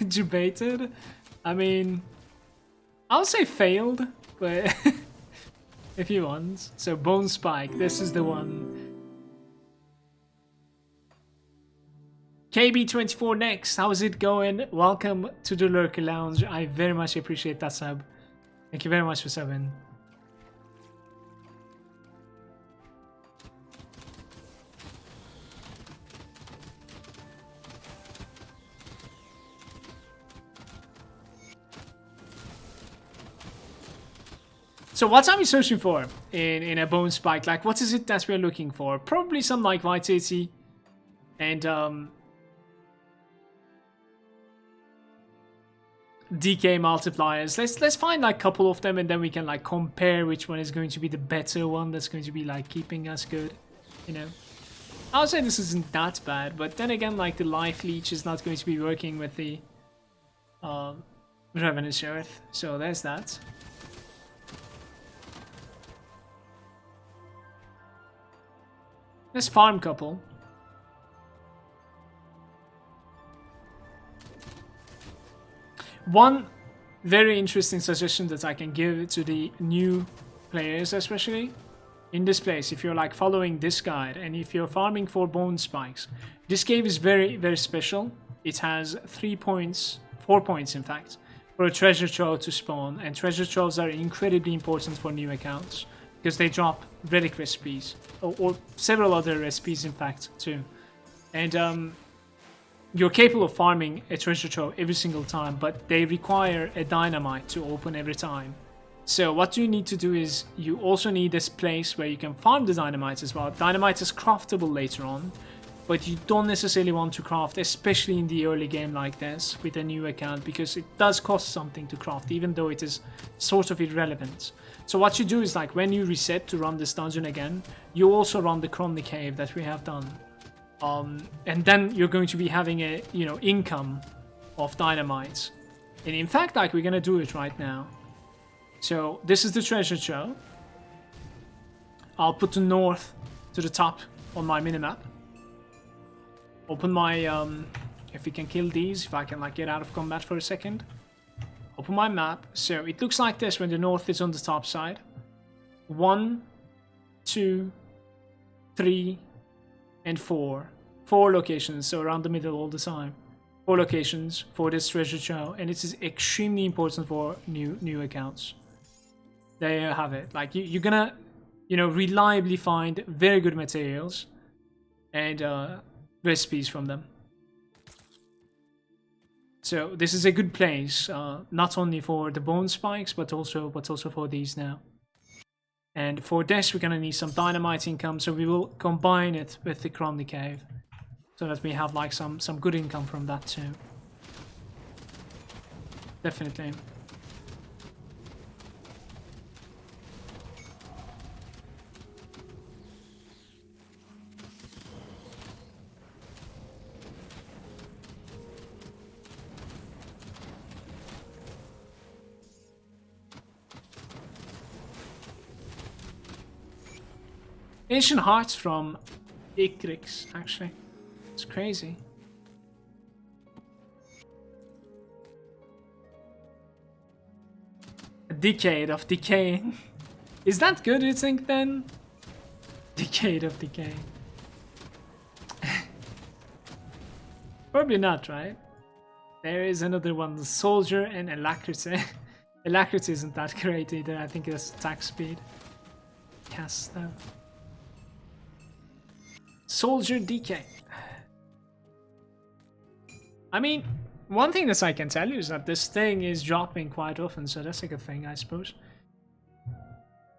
Debated? I mean, I would say failed, but if you want. So Bone Spike, this is the one. KB24 next, how's it going? Welcome to the Lurker Lounge. I very much appreciate that sub. Thank you very much for subbing. So what are we searching for in a Bone Spike? Like, what is it that we're looking for? Probably some like vitality and DK multipliers. Let's find like a couple of them and then we can like compare which one is going to be the better one that's going to be like keeping us good, you know. I would say this isn't that bad, but then again, like the life leech is not going to be working with the Ravenous Earth, so there's that. Let's farm couple. One very interesting suggestion that I can give to the new players, especially in this place, if you're like following this guide and if you're farming for bone spikes, this cave is very, very special. It has 3 points, 4 points in fact, for a treasure trove to spawn, and treasure troves are incredibly important for new accounts because they drop relic recipes or several other recipes in fact too. And you're capable of farming a treasure trove every single time, but they require a dynamite to open every time. So what you need to do is you also need this place where you can farm the dynamite as well. Dynamite is craftable later on, but you don't necessarily want to craft, especially in the early game like this with a new account, because it does cost something to craft, even though it is sort of irrelevant. So what you do is, like, when you reset to run this dungeon again, you also run the Cromley Cave that we have done, and then you're going to be having a, you know, income of dynamite. And in fact, like, we're gonna do it right now. So this is the treasure trove. I'll put the north to the top on my minimap. Open my, if we can kill these, if I can, like, get out of combat for a second. Open my map. So it looks like this when the north is on the top side. 1, 2, 3, and 4. 4 locations, so around the middle all the time. 4 locations for this treasure trove, and it is extremely important for new accounts. There you have it. Like, you're gonna, you know, reliably find very good materials and recipes from them. So this is a good place, not only for the bone spikes, but also for these now. And for this, we're gonna need some dynamite income, so we will combine it with the Cromley Cave, so that we have, like, some good income from that too. Definitely. Ancient hearts from Ikrix, actually. It's crazy. A decade of decaying. Is that good, you think, then? Decade of decaying. Probably not, right? There is another one, the soldier and alacrity. Alacrity isn't that great either. I think it's attack speed. Cast though. Soldier decay. I mean, one thing that I can tell you is that this thing is dropping quite often, so that's a good thing, I suppose.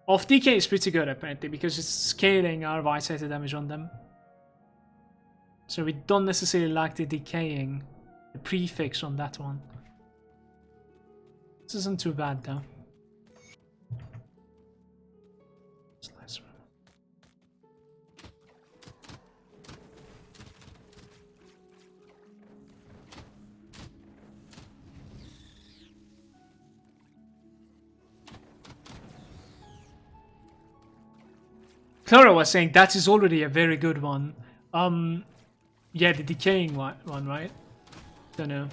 Off decay is pretty good, apparently, because it's scaling our vitality damage on them. So we don't necessarily like the decaying, the prefix on that one. This isn't too bad, though. Clara was saying that is already a very good one. Yeah, the decaying one, right? Don't know.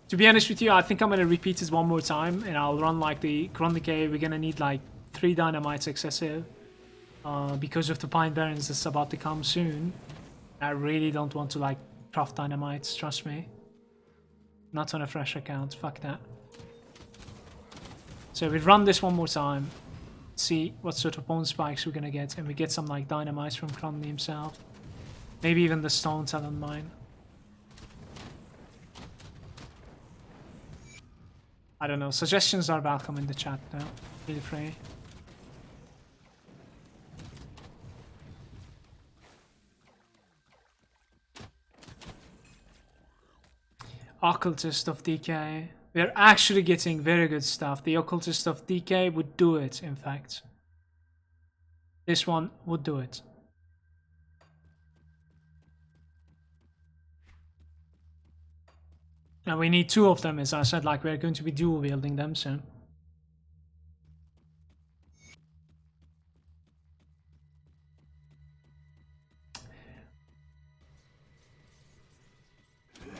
To be honest with you, I think I'm gonna repeat this one more time, and I'll run, like, the Cromley Cave. We're gonna need, like, 3 dynamites excessive, because of the Pine Barrens that's about to come soon. I really don't want to, like, craft dynamites, trust me. Not on a fresh account, fuck that. So we run this one more time. See what sort of bone spikes we're gonna get, and we get some, like, dynamites from Cromley himself. Maybe even the stones I don't mind. I don't know, suggestions are welcome in the chat though. Feel free. Occultist of DK. We're actually getting very good stuff. The Occultist of DK would do it, in fact. This one would do it. And we need 2 of them, as I said, like, we're going to be dual wielding them soon.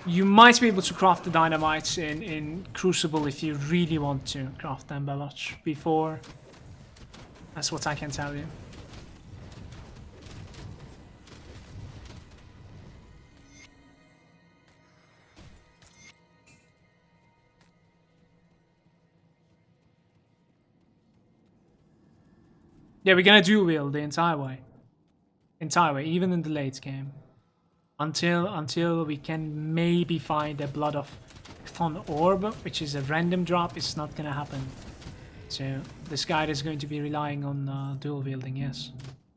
You might be able to craft the dynamites in Crucible if you really want to craft them, Belach, before. That's what I can tell you. Yeah, we're gonna dual wield the entire way. Even in the late game. Until we can maybe find a Blood of Chthon Orb, which is a random drop. It's not gonna happen. So this guide is going to be relying on dual wielding, yes.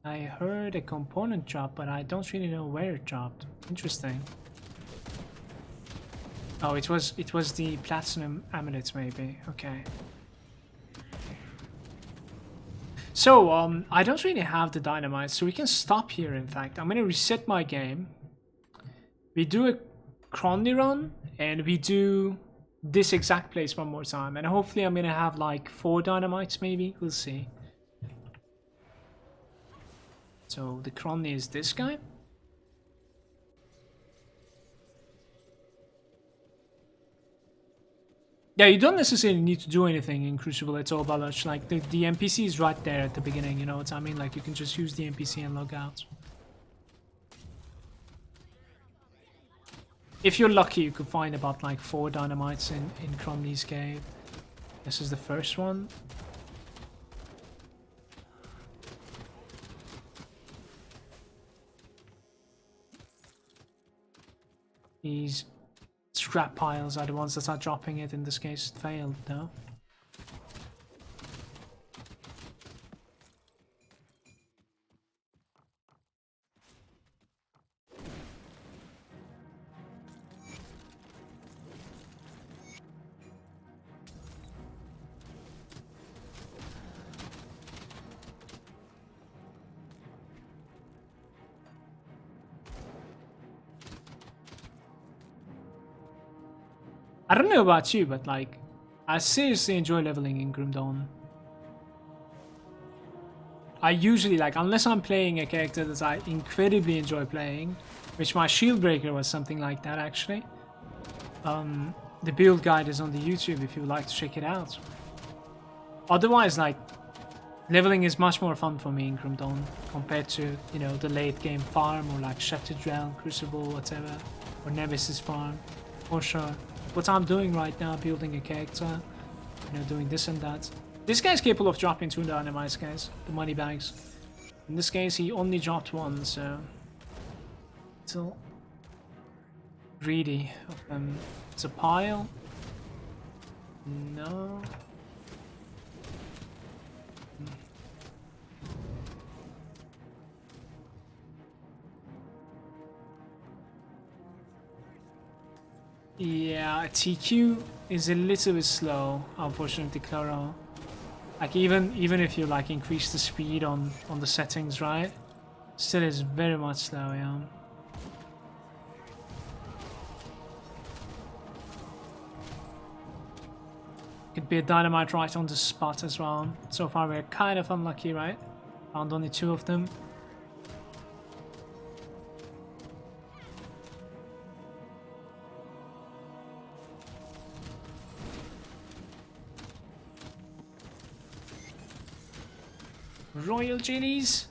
I heard a component drop, but I don't really know where it dropped. Interesting. Oh, it was the platinum amulets, maybe. Okay. So, I don't really have the dynamite, so we can stop here, in fact. I'm gonna reset my game. We do a Cronny run, and we do this exact place one more time. And hopefully I'm gonna have like 4 dynamites, maybe. We'll see. So, the Cronny is this guy. Yeah, you don't necessarily need to do anything in Crucible at all, Baloch. Like, the NPC is right there at the beginning, you know what I mean? Like, you can just use the NPC and log out. If you're lucky, you could find about, like, 4 dynamites in Cromley's cave. This is the first one. These scrap piles are the ones that are dropping it. In this case, it failed, though. I don't know about you, but like, I seriously enjoy leveling in Grim Dawn. I usually, like, unless I'm playing a character that I incredibly enjoy playing, which my shield breaker was something like that, actually. The build guide is on the YouTube if you would like to check it out. Otherwise, like, leveling is much more fun for me in Grim Dawn compared to, you know, the late game farm or like Shattered Realm, Crucible, whatever, or Nemesis farm, for sure. What I'm doing right now, building a character, you know, doing this and that. This guy's capable of dropping 2 dynamites, guys, the money bags. In this case, he only dropped 1, so still greedy of them. It's a pile. No. Yeah, TQ is a little bit slow, unfortunately, Claro. Like, even if you like increase the speed on the settings, right? Still is very much slow, yeah. Could be a dynamite right on the spot as well. So far we're kind of unlucky, right? Found only 2 of them. Royal Jellies.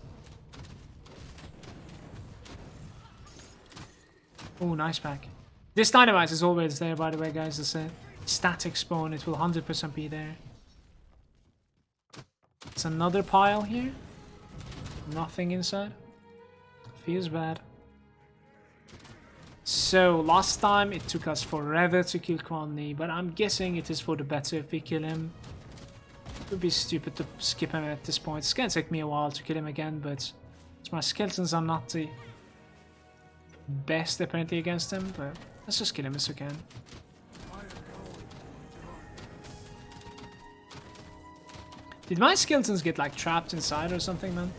Oh, nice pack. This dynamite is always there, by the way, guys. It's a static spawn. It will 100% be there. It's another pile here. Nothing inside. Feels bad. So, last time it took us forever to kill Cronny, but I'm guessing it is for the better if we kill him. It would be stupid to skip him at this point. It's gonna take me a while to kill him again, but my skeletons are not the best apparently against him, but let's just kill him as we can. Did my skeletons get like trapped inside or something, man?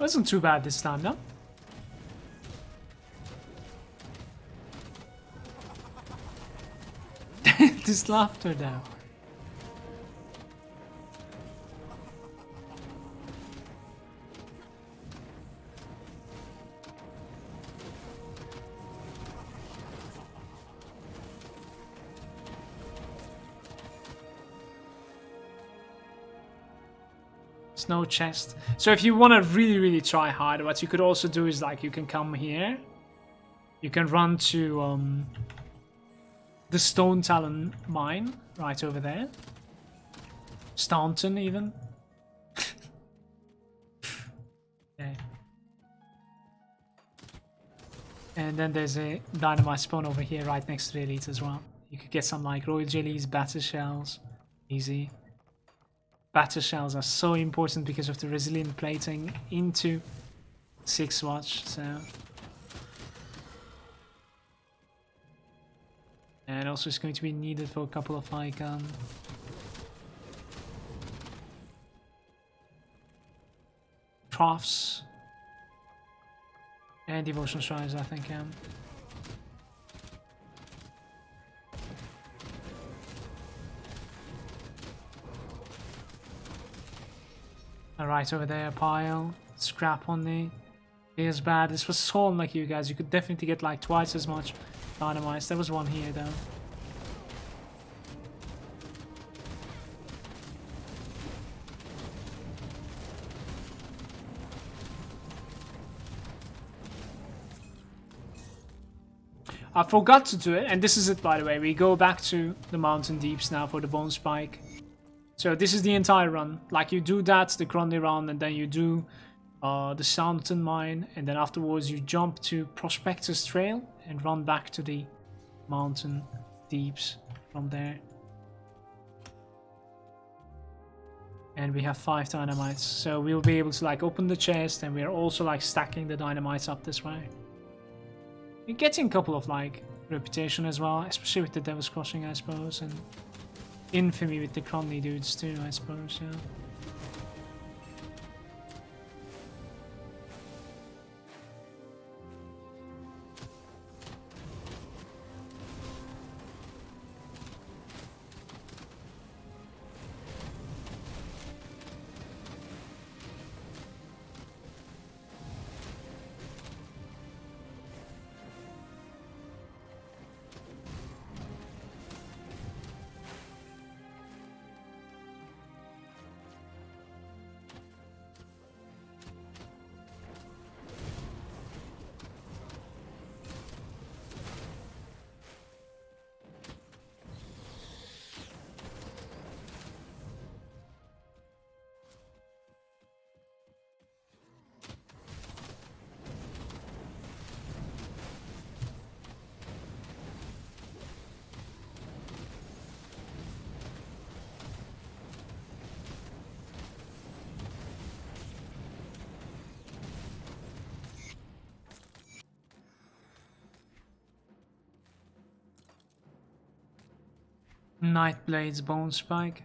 Wasn't too bad this time, no? This laughter now. There's no chest. So if you want to really try hard, what you could also do is like you can come here. You can run to the Stone Talon mine right over there. Staunton even. Okay. And then there's a dynamite spawn over here right next to the elite as well. You could get some like royal jellies, batter shells. Easy. Batter shells are so important because of the resilient plating into 6 watch, so. And also it's going to be needed for a couple of like crafts and devotional shrines, I think. Right over there, a pile. Scrap only. Feels bad. This was so unlike you guys. You could definitely get like twice as much dynamite. There was one here though. I forgot to do it, and this is it by the way. We go back to the mountain deeps now for the bone spike. So this is the entire run. Like you do that, the Grundy run, and then you do the Soundton mine, and then afterwards you jump to Prospectus Trail and run back to the mountain deeps from there. And we have 5 dynamites, so we'll be able to like open the chest, and we're also like stacking the dynamites up this way. We're getting a couple of like reputation as well, especially with the Devil's Crossing, I suppose, and infamy with the Crumley dudes too, I suppose, yeah. Nightblade's Bone Spike.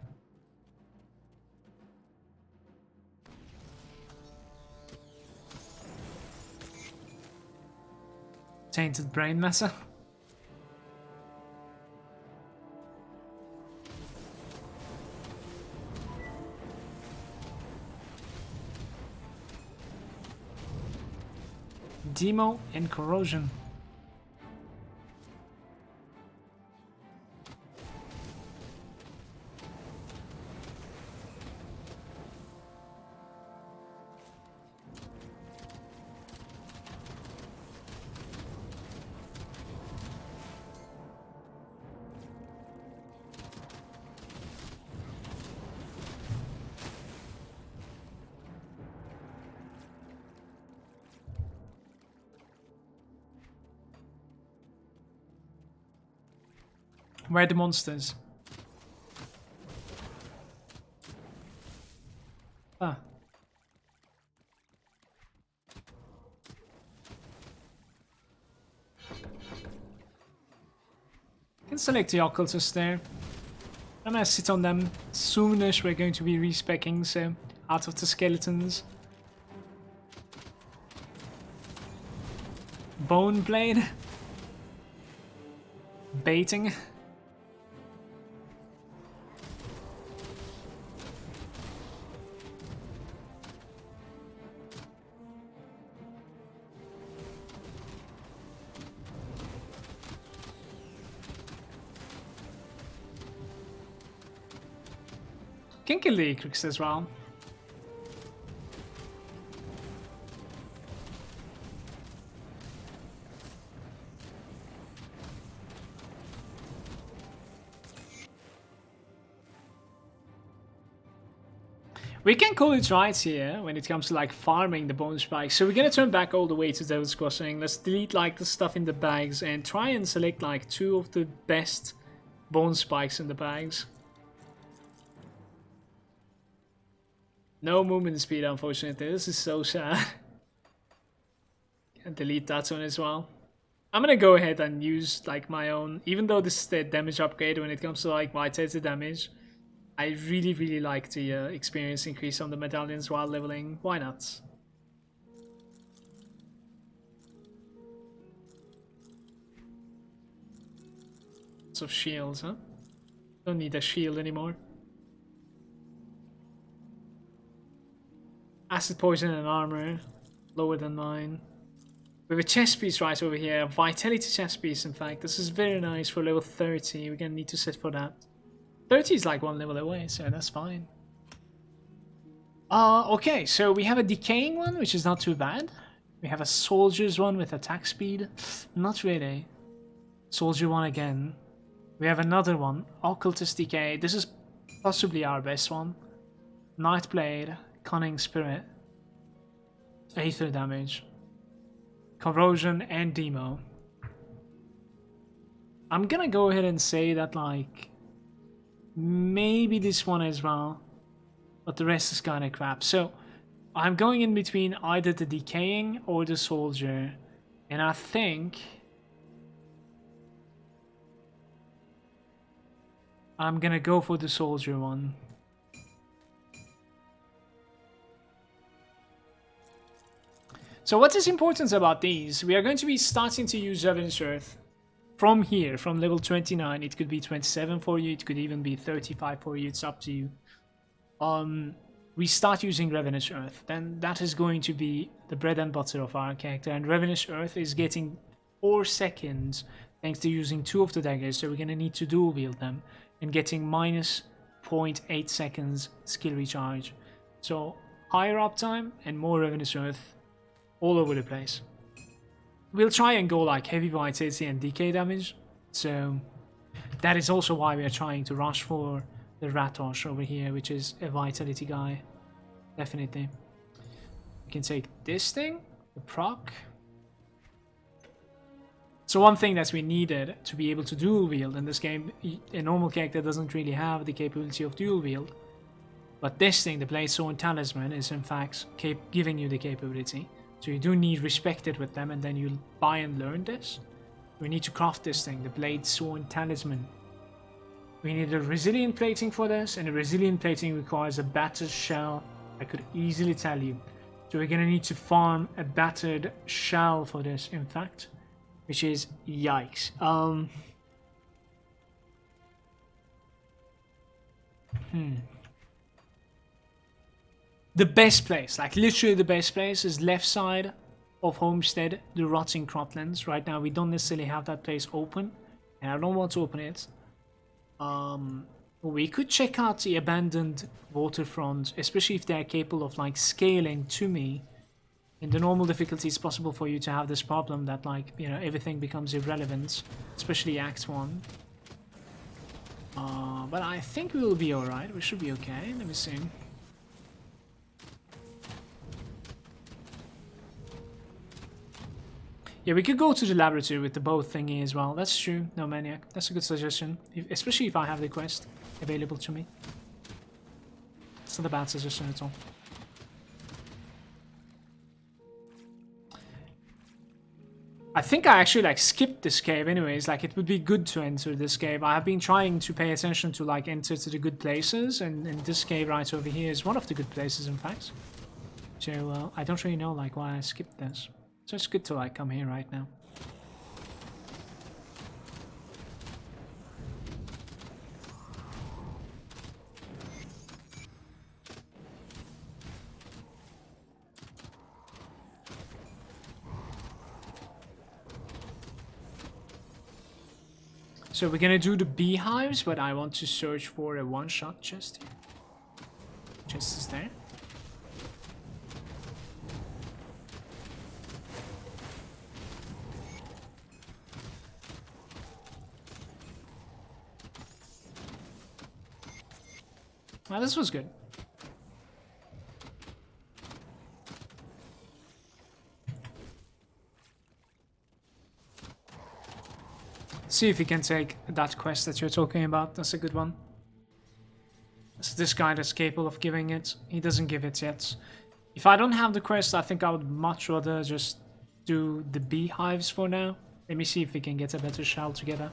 Tainted Brain Matter. Demo and Corrosion. Where are the monsters? Ah. Can select the Occultist there. I'm gonna sit on them. Soonish we're going to be respecking, so out of the skeletons. Bone Blade. Baiting. Can kill the Ecrix as well. We can call it right here when it comes to like farming the bone spikes. So we're gonna turn back all the way to Devil's Crossing. Let's delete like the stuff in the bags and try and select like 2 of the best bone spikes in the bags. No movement speed, unfortunately. This is so sad. And delete that one as well. I'm gonna go ahead and use like my own, even though this is the damage upgrade when it comes to like vitality damage. I really like the experience increase on the medallions while leveling. Why not? Lots of shields, huh? Don't need a shield anymore. Acid poison and armor, lower than mine. We have a chest piece right over here, a vitality chest piece in fact. This is very nice for level 30, we're gonna need to sit for that. 30 is like 1 level away, so that's fine. Okay, so we have a decaying one, which is not too bad. We have a soldier's one with attack speed. Not really. Soldier one again. We have another one, Occultist Decay. This is possibly our best one. Nightblade, Cunning Spirit. Aether damage. Corrosion and Demo. I'm gonna go ahead and say that like maybe this one as well, but the rest is kinda crap. So I'm going in between either the Decaying or the Soldier, and I think I'm gonna go for the Soldier one. So what is important about these? We are going to be starting to use Revenant's Earth from here, from level 29. It could be 27 for you, it could even be 35 for you, it's up to you. We start using Revenant's Earth, then that is going to be the bread and butter of our character, and Revenant's Earth is getting 4 seconds thanks to using 2 of the daggers, so we're going to need to dual wield them, and getting minus 0.8 seconds skill recharge. So higher uptime and more Revenant's Earth all over the place. We'll try and go like heavy vitality and decay damage, so that is also why we are trying to rush for the Ratosh over here, which is a vitality guy. Definitely. We can take this thing, the proc. So one thing that we needed to be able to dual wield in this game, a normal character doesn't really have the capability of dual wield, but this thing, the Blade Sword Talisman, is in fact giving you the capability. So you do need respected with them, and then you buy and learn this. We need to craft this thing, the Blade Sword Talisman. We need a resilient plating for this, and a resilient plating requires a battered shell. I could easily tell you. So we're gonna need to farm a battered shell for this, in fact, which is yikes. The best place, like literally the best place, is left side of Homestead, the Rotting Croplands. Right now we don't necessarily have that place open, and I don't want to open it. We could check out the abandoned waterfront, especially if they're capable of like scaling to me. In the normal difficulty, it's possible for you to have this problem that like, you know, everything becomes irrelevant, especially Act 1. But I think we will be alright, we should be okay. Let me see. Yeah, we could go to the laboratory with the bow thingy as well. That's true. No maniac. That's a good suggestion. Especially if I have the quest available to me. It's not a bad suggestion at all. I think I actually like skipped this cave anyways. Like it would be good to enter this cave. I have been trying to pay attention to like enter to the good places, and this cave right over here is one of the good places in fact. So I don't really know like why I skipped this. So it's good to like come here right now. So we're gonna do the beehives, but I want to search for a one-shot chest here. Chest is there. Well, this was good. See if we can take that quest that you're talking about. That's a good one. It's this guy that's capable of giving it. He doesn't give it yet. If I don't have the quest, I think I would much rather just do the beehives for now. Let me see if we can get a better shell together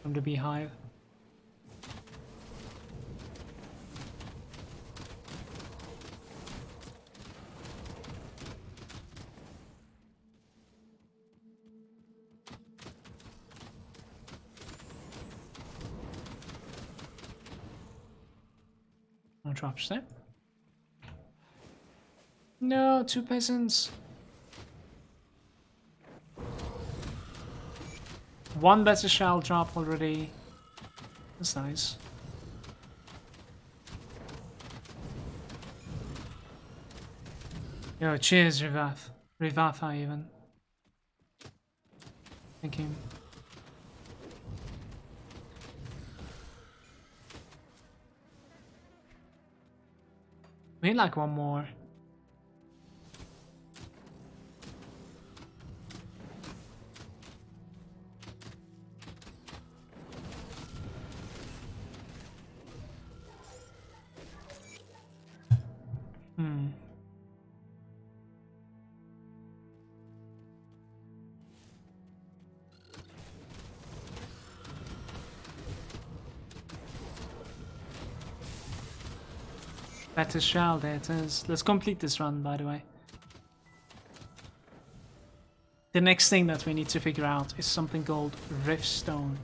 from the beehive. No drops there. No, 2 peasants. 1 better shell drop already. That's nice. Yo, cheers, Rivath. Rivatha even. Thank you. We need like 1 more. Better shell, there it is. Let's complete this run, by the way. The next thing that we need to figure out is something called Riftstone.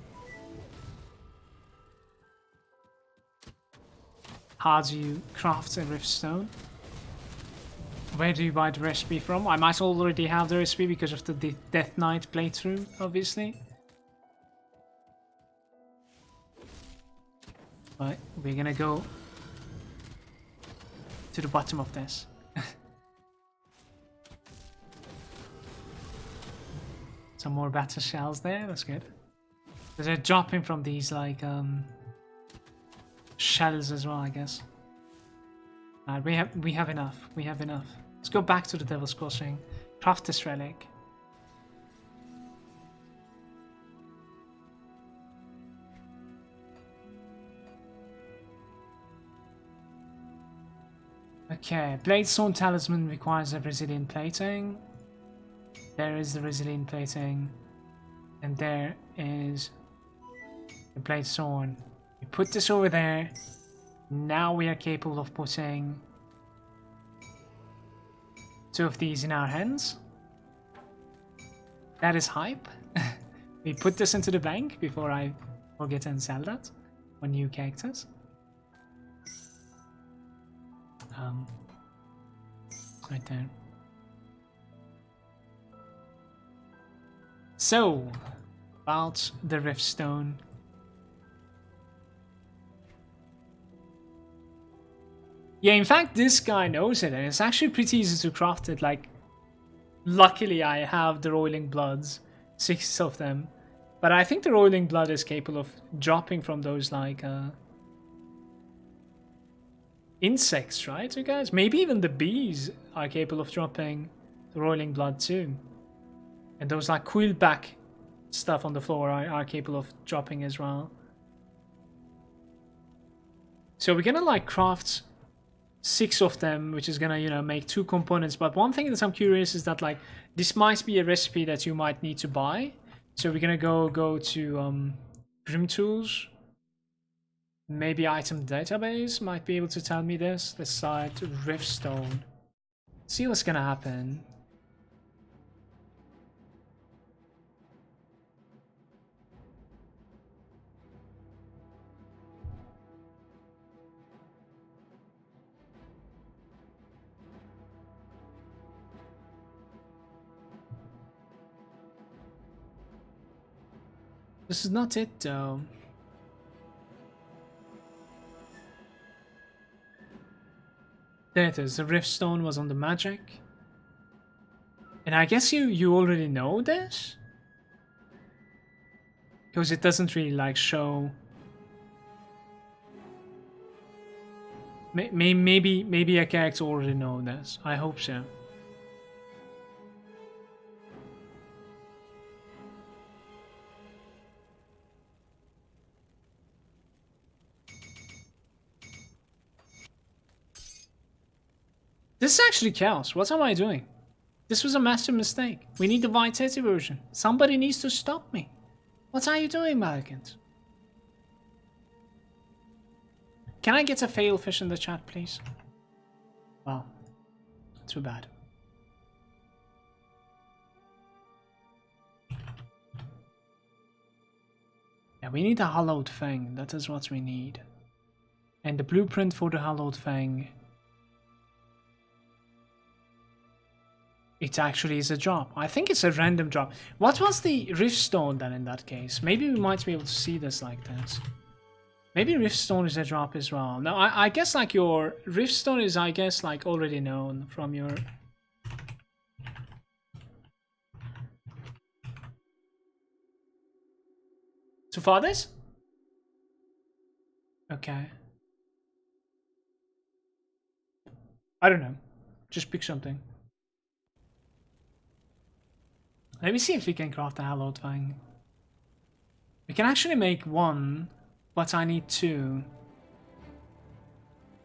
How do you craft a Riftstone? Where do you buy the recipe from? I might already have the recipe because of the DeathKnight playthrough, obviously. But we're gonna go to the bottom of this. Some more battle shells there, that's good. They're dropping from these like shells as well, I guess. Alright, we have enough. We have enough. Let's go back to the Devil's Crossing. Craft this relic. Okay, Bladestone Talisman requires a resilient plating. There is the resilient plating. And there is the Bladestone. We put this over there. Now we are capable of putting 2 of these in our hands. That is hype. We put this into the bank before I forget and sell that on new characters. Right there. So, about the Riftstone. Yeah, in fact, this guy knows it, and it's actually pretty easy to craft it. Like, luckily I have the Roiling Bloods, 6 of them. But I think the Roiling Blood is capable of dropping from those, like, insects, right, you guys? Maybe even the bees are capable of dropping the Roiling Blood too. And those, like, quillback stuff on the floor are capable of dropping as well. So we're gonna, like, craft 6 of them, which is gonna, you know, make 2 components. But one thing that I'm curious is that, like, this might be a recipe that you might need to buy. So we're gonna go to Grim Tools. Maybe Item Database might be able to tell me this. Let's start Riftstone. See what's gonna happen. This is not it though. There it is, the Riftstone was on the magic. And I guess you already know this? Because it doesn't really like show. Maybe a character already know this. I hope so. This is actually chaos. What am I doing? This was a massive mistake. We need the Vitality version. Somebody needs to stop me. What are you doing, Malagant? Can I get a fail fish in the chat, please? Wow. Too bad. Yeah, we need a Hallowed Fang. That is what we need. And the blueprint for the Hallowed Fang. It actually is a drop. I think it's a random drop. What was the Riftstone then in that case? Maybe we might be able to see this like this. Maybe Riftstone is a drop as well. No, I guess like your Riftstone is, I guess, like already known from your... So far this? Okay. I don't know. Just pick something. Let me see if we can craft a Hallowed Fang. We can actually make one, but I need two.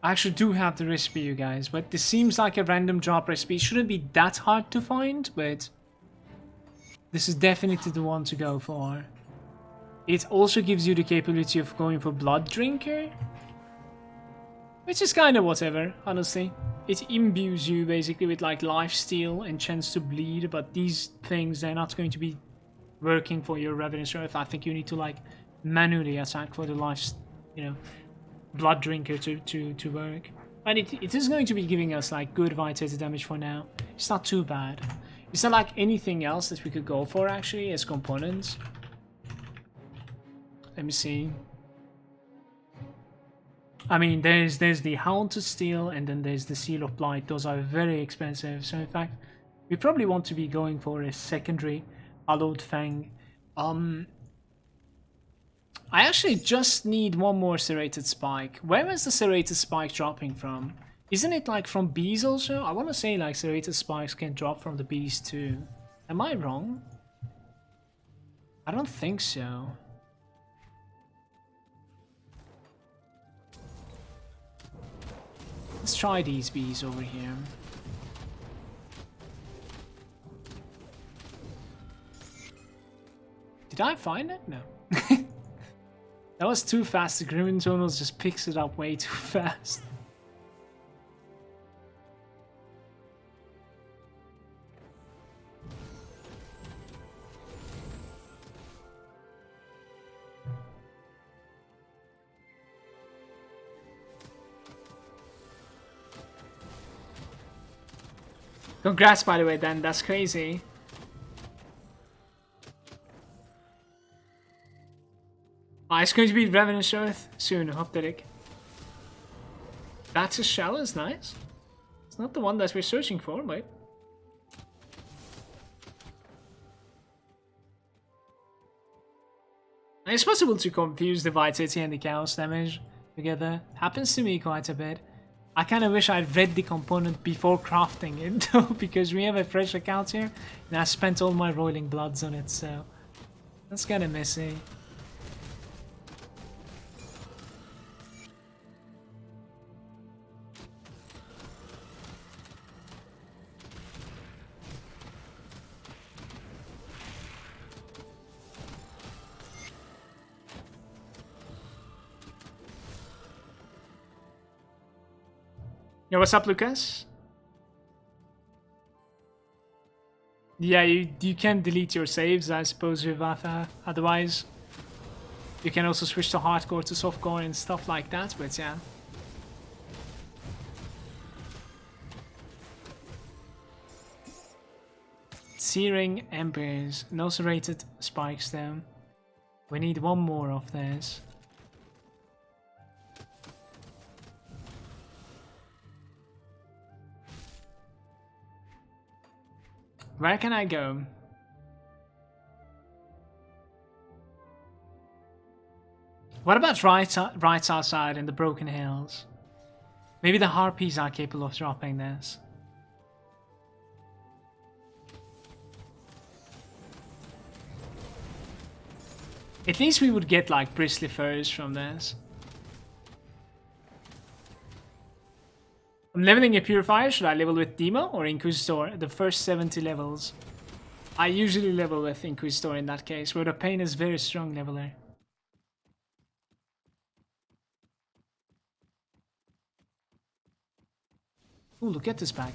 I actually do have the recipe, you guys, but this seems like a random drop recipe. It shouldn't be that hard to find, but this is definitely the one to go for. It also gives you the capability of going for Blood Drinker, which is kind of whatever, honestly. It imbues you basically with like lifesteal and chance to bleed, but these things, they're not going to be working for your Ravenous Earth. I think you need to like manually attack for the life, you know, Blood Drinker to work. And it is going to be giving us like good vitality damage for now. It's not too bad. Is there like anything else that we could go for actually as components? Let me see. I mean, there's the Haunted Steel, and then there's the Seal of Blight. Those are very expensive. So in fact, we probably want to be going for a secondary Hallowed Fang. I actually just need one more Serrated Spike. Where is the Serrated Spike dropping from? Isn't it like from bees also? I want to say like Serrated Spikes can drop from the bees too. Am I wrong? I don't think so. Let's try these bees over here. Did I find it? No. That was too fast. The Grim Internals just picks it up way too fast. Congrats, by the way, Dan. That's crazy. It's going to be Ravenous Earth soon, Hopteric. That's a shell, is nice. It's not the one that we're searching for, but... It's possible to confuse the Vitality and the Chaos damage together. Happens to me quite a bit. I kind of wish I'd read the component before crafting it, though, because we have a fresh account here, and I spent all my Roiling Bloods on it, so that's kind of messy. Yo, what's up, Lucas? Yeah, you can delete your saves, I suppose, with Vatha. Otherwise, you can also switch to hardcore to softcore and stuff like that, but yeah. Searing Embers. No serrated spikes though. We need one more of this. Where can I go? What about right outside in the Broken Hills? Maybe the Harpies are capable of dropping this. At least we would get like bristly furs from this. I'm leveling a Purifier. Should I level with Demo or Inquisitor? The first 70 levels. I usually level with Inquisitor in that case, where the Pain is very strong leveler. Ooh, look at this bag.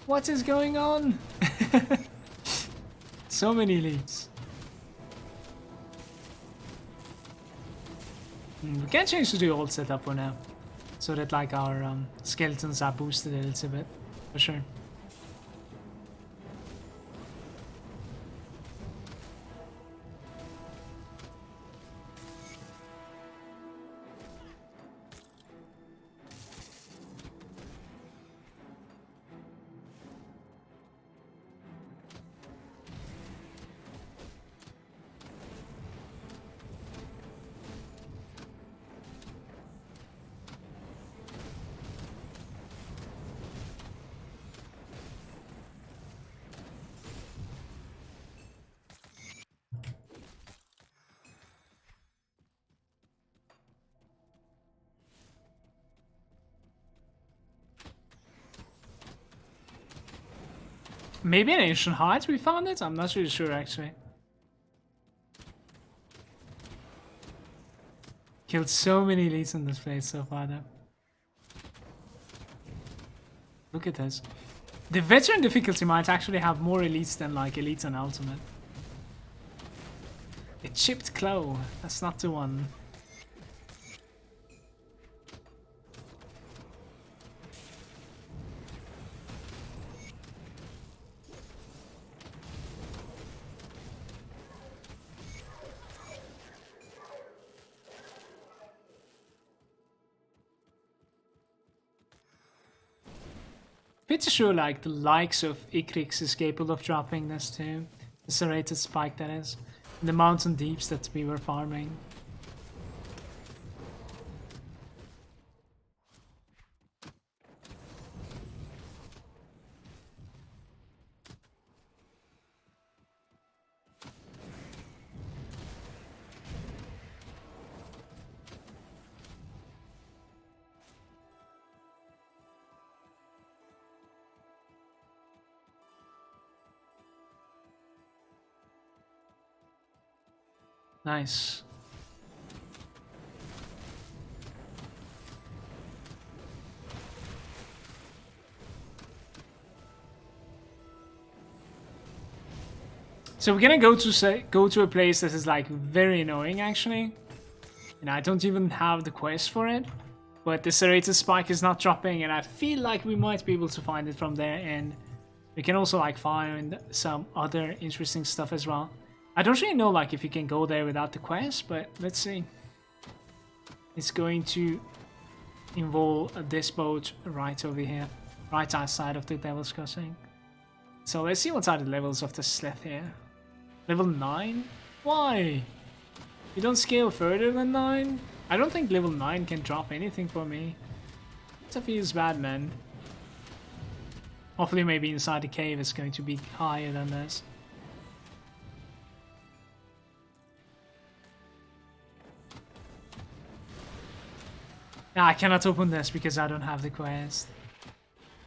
What is going on? So many elites. We can change to the old setup for now, so that like our skeletons are boosted a little bit, for sure. Maybe an ancient height we found it? I'm not really sure actually. Killed so many elites in this place so far though. Look at this. The veteran difficulty might actually have more elites than like elites and ultimate. A chipped claw. That's not the one. Pretty sure like the likes of Ikrix is capable of dropping this too. The serrated spike that is. In the mountain deeps that we were farming. Nice. So we're gonna go to a place that is like very annoying actually. And I don't even have the quest for it. But the serrated spike is not dropping and I feel like we might be able to find it from there, and we can also like find some other interesting stuff as well. I don't really know like if you can go there without the quest, but let's see. It's going to involve this boat right over here, right outside of the Devil's Crossing. So let's see what are the levels of the Sleth here. Level 9? Why? You don't scale further than 9? I don't think level 9 can drop anything for me. That feels bad, man. Hopefully maybe inside the cave it's going to be higher than this. I cannot open this because I don't have the quest.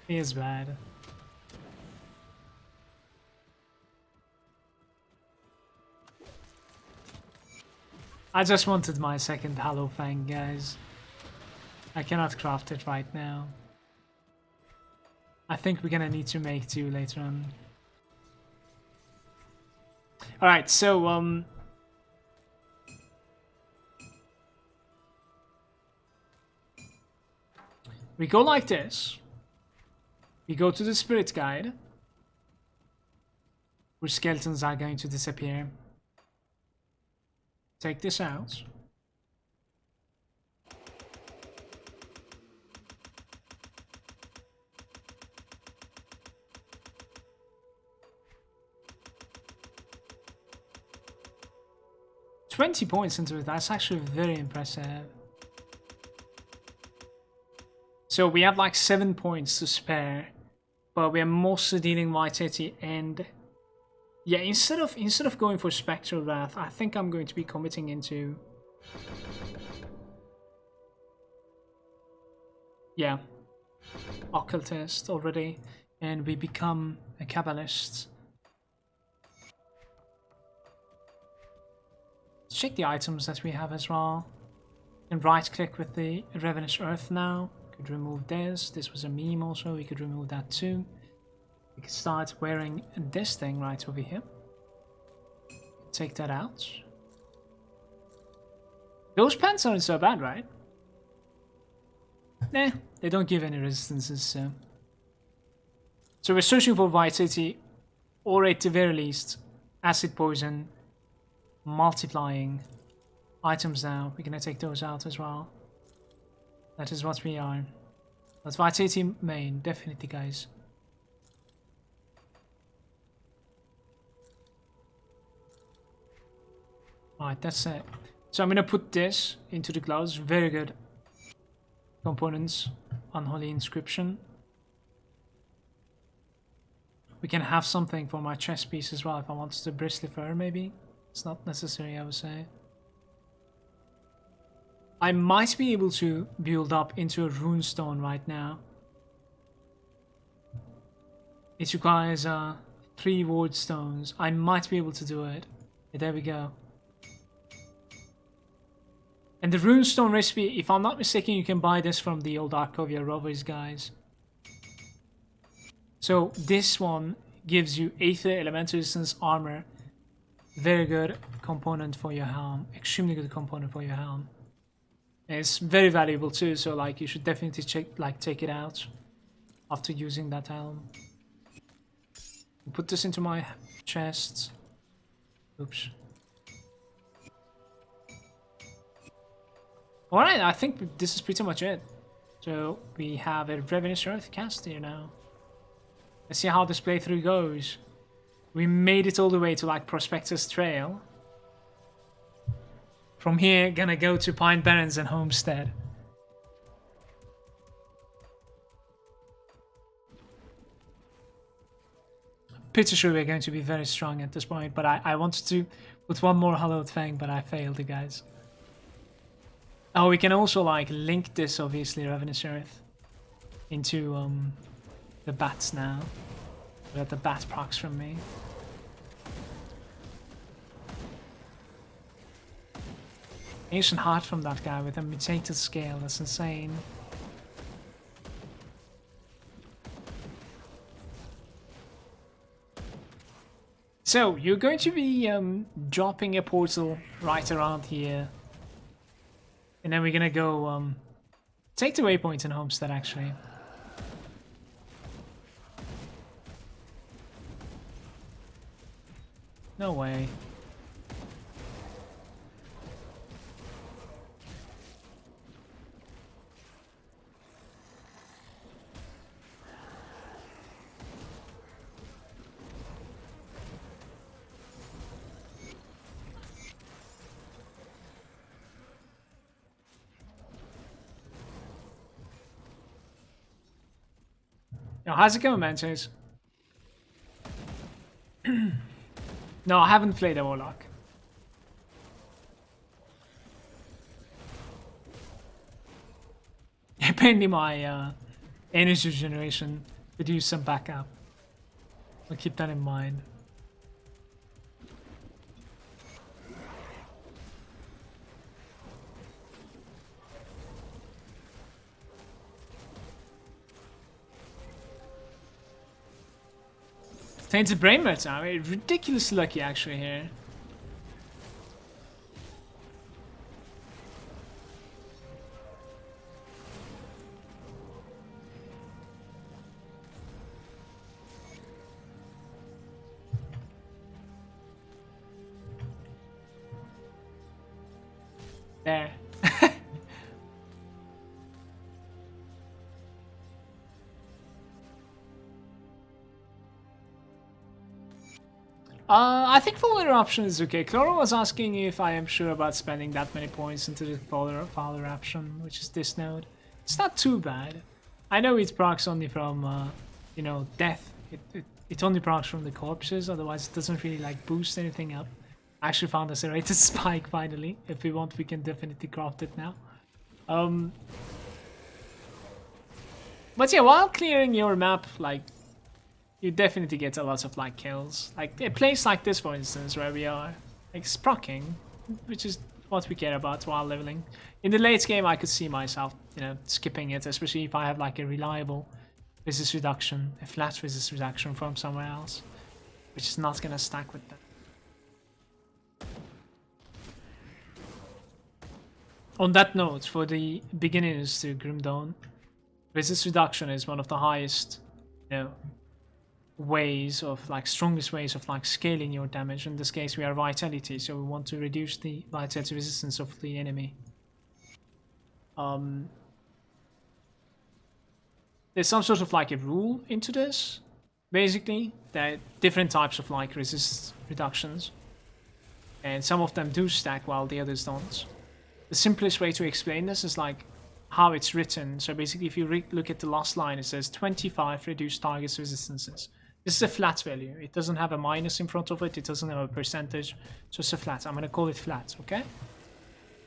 Feels bad. I just wanted my second Hollow Fang, guys. I cannot craft it right now. I think we're gonna need to make 2 later on. Alright, so we go like this. We go to the Spirit Guide, where skeletons are going to disappear. Take this out. $20 points into it, that's actually very impressive. So we have like 7 points to spare, but we are mostly dealing Vitality and yeah, instead of going for Spectral Wrath, I think I'm going to be committing into yeah, Occultist already, and we become a Cabalist. Let's check the items that we have as well. And right click with the Ravenous Earth now. Could remove this. This was a meme also, we could remove that too. We could start wearing this thing right over here. Take that out. Those pants aren't so bad, right? Nah, they don't give any resistances, so... So we're searching for Vitality, or at the very least, Acid Poison, multiplying items now. We're gonna take those out as well. That is what we are. That's Vitality main, definitely, guys. Alright, that's it. So I'm gonna put this into the gloves. Very good components. Unholy Inscription. We can have something for my chest piece as well if I want to bristly fur, maybe. It's not necessary, I would say. I might be able to build up into a runestone right now. It requires 3 ward stones. I might be able to do it. Yeah, there we go. And the runestone recipe, if I'm not mistaken, you can buy this from the old Arcovia Rovers guys. So this one gives you Aether, Elemental Resistance, Armor. Very good component for your helm. Extremely good component for your helm. And it's very valuable too, so like you should definitely take it out after using that helm. Put this into my chest. Oops. Alright, I think this is pretty much it. So we have a Ravenous Earth cast here now. Let's see how this playthrough goes. We made it all the way to like Prospectus Trail. From here, gonna go to Pine Barrens and Homestead. Pretty sure we're going to be very strong at this point, but I wanted to put one more Hallowed Fang, but I failed, you guys. Oh, we can also like link this, obviously, Ravenous Earth, into the bats now. We got the bat procs from me. Ancient Heart from that guy with a mutated scale, that's insane. So, you're going to be dropping a portal right around here. And then we're gonna go take the waypoint in Homestead, actually. No way. Yo, how's it going, man? Chase? No, I haven't played a Warlock. Apparently my energy generation could use some backup. I'll keep that in mind. Tainted Brain Matter, I mean, ridiculously lucky actually here. There. I think Fowler option is okay. Chloro was asking if I am sure about spending that many points into the Fowler option, which is this node. It's not too bad. I know it procs only from, you know, death. It only procs from the corpses, otherwise it doesn't really like boost anything up. I actually found a serrated spike finally. If we want, we can definitely craft it now. But yeah, while clearing your map, like, you definitely get a lot of like kills. Like a place like this, for instance, where we are like sprocking, which is what we care about while leveling. In the late game, I could see myself, you know, skipping it, especially if I have like a reliable resist reduction, a flat resist reduction from somewhere else, which is not gonna stack with that. On that note, for the beginners to Grim Dawn, resist reduction is one of the highest, you know, ways of like strongest ways of like scaling your damage. In this case, we are vitality, so we want to reduce the vitality resistance of the enemy. There's some sort of like a rule into this. Basically, there are different types of like resist reductions, and some of them do stack while the others don't. The simplest way to explain this is like how it's written. So basically, if you look at the last line, it says 25 reduced targets resistances. This is a flat value. It doesn't have a minus in front of it. It doesn't have a percentage. So it's a flat. I'm going to call it flat, okay?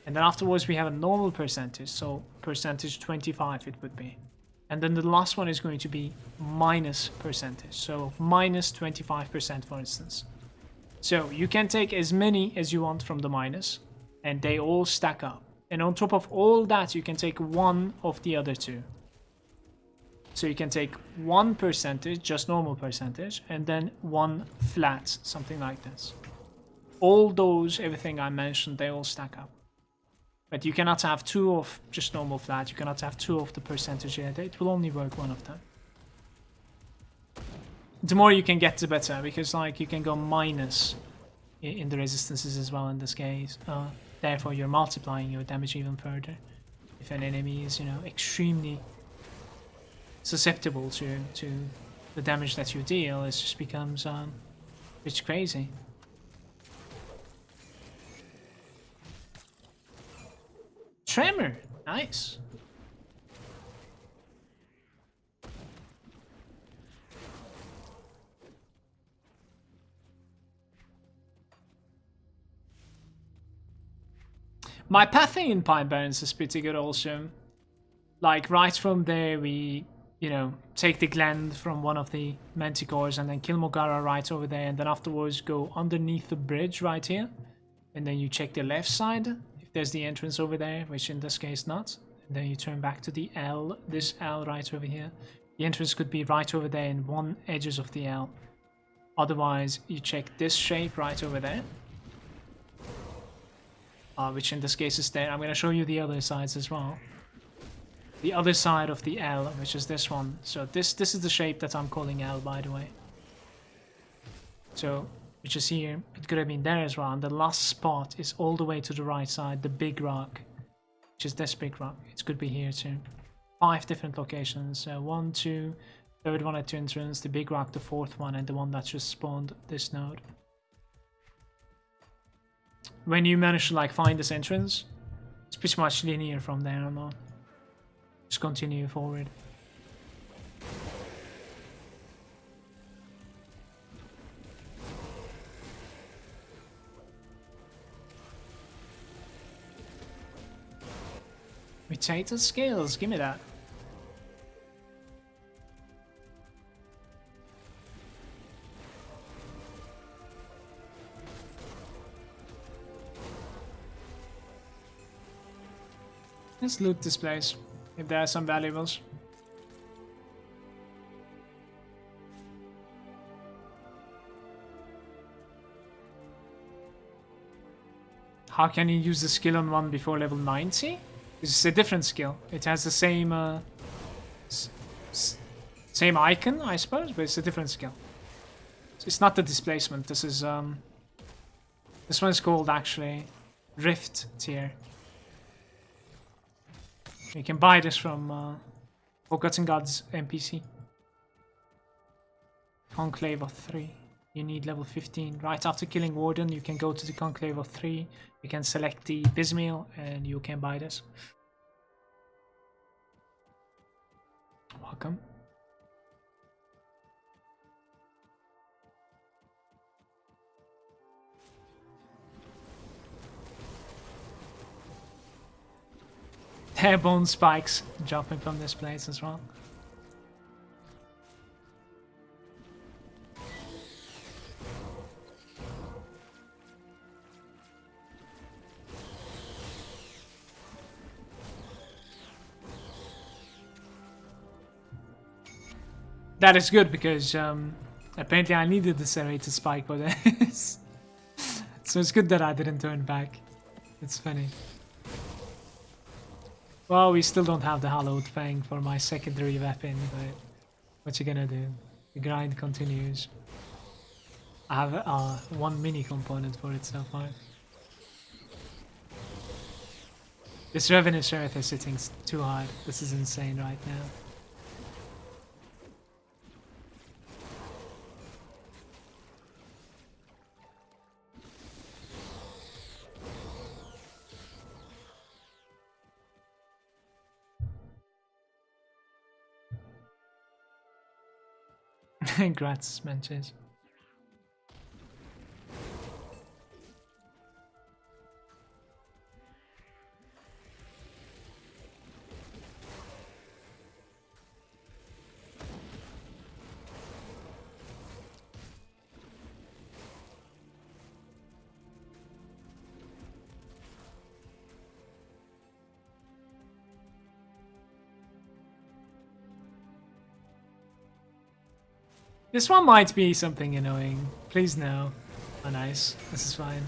And then afterwards, we have a normal percentage. So percentage 25 it would be. And then the last one is going to be minus percentage. So minus 25%, for instance. So you can take as many as you want from the minus, and they all stack up. And on top of all that, you can take one of the other two. So you can take 1%, just normal percentage, and then one flat, something like this. All those, everything I mentioned, they all stack up. But you cannot have two of just normal flat, you cannot have two of the percentage yet. It will only work one of them. The more you can get, the better, because like you can go minus in the resistances as well in this case. Therefore, you're multiplying your damage even further. If an enemy is, you know, extremely susceptible to the damage that you deal, it just becomes it's crazy. Tremor, nice. My pathing in Barrens is pretty good also. Like right from there we, you know, take the gland from one of the manticores and then kill Mogara right over there, and then afterwards go underneath the bridge right here, and then you check the left side if there's the entrance over there, which in this case not, and then you turn back to the L, this L right over here. The entrance could be right over there in one edges of the L. Otherwise you check this shape right over there, which in this case is there. I'm going to show you the other sides as well. The other side of the L, which is this one. So this is the shape that I'm calling L, by the way. So, which is here. It could have been there as well. And the last spot is all the way to the right side, the big rock, which is this big rock. It could be here too. 5 different locations. 1, 2, third one at the entrance, the big rock, the fourth one, and the one that just spawned this node. When you manage to like find this entrance, it's pretty much linear from there on. Just continue forward. Mutated skills, give me that. Let's loot this place, if there are some valuables. How can you use the skill on one before level 90? This is a different skill. It has the same same icon, I suppose, but it's a different skill. So it's not the displacement. This is this one is called actually Rift tier. You can buy this from Forgotten Gods NPC. Conclave of 3. You need level 15. Right after killing Warden, you can go to the Conclave of 3. You can select the Bismeal and you can buy this. Welcome. Airborne spikes dropping from this place as well. That is good because apparently I needed the serrated spike for this. So it's good that I didn't turn back. It's funny. Well, we still don't have the Hallowed Fang for my secondary weapon, but what you gonna do? The grind continues. I have one mini component for it so far. This Revenant's Earth is sitting too hard. This is insane right now. Grats, Menches. This one might be something annoying. Please no. Oh nice. This is fine.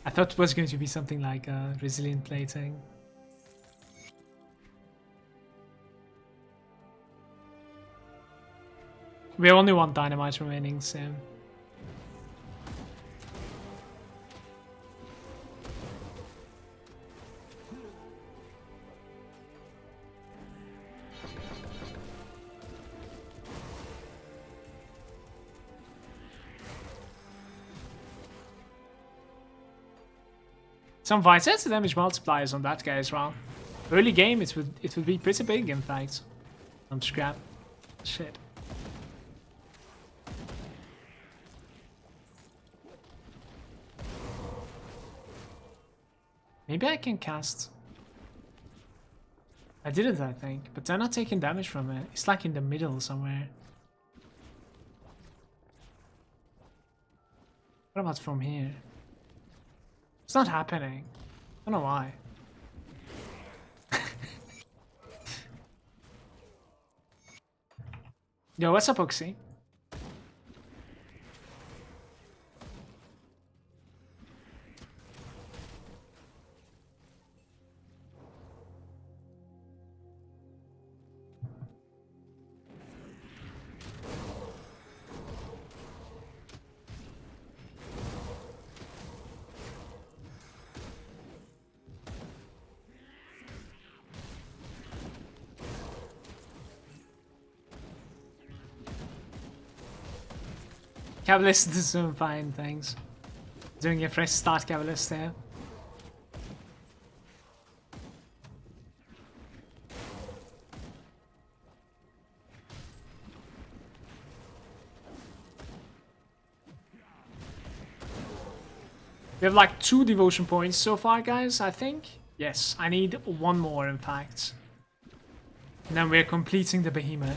I thought it was going to be something like resilient plating. We only want dynamite remaining, so... Some vitality damage multipliers on that guy as well. Early game, it would be pretty big, in fact. Some scrap. Shit. Maybe I can cast. I did it, I think, but they're not taking damage from it. It's like in the middle somewhere. What about from here? It's not happening. I don't know why. Yo, what's up, Oxy? Cabalist is doing fine, thanks. Doing a fresh start, Cabalist there. We have like 2 devotion points so far, guys, I think. Yes, I need 1 more, in fact. And then we're completing the behemoth.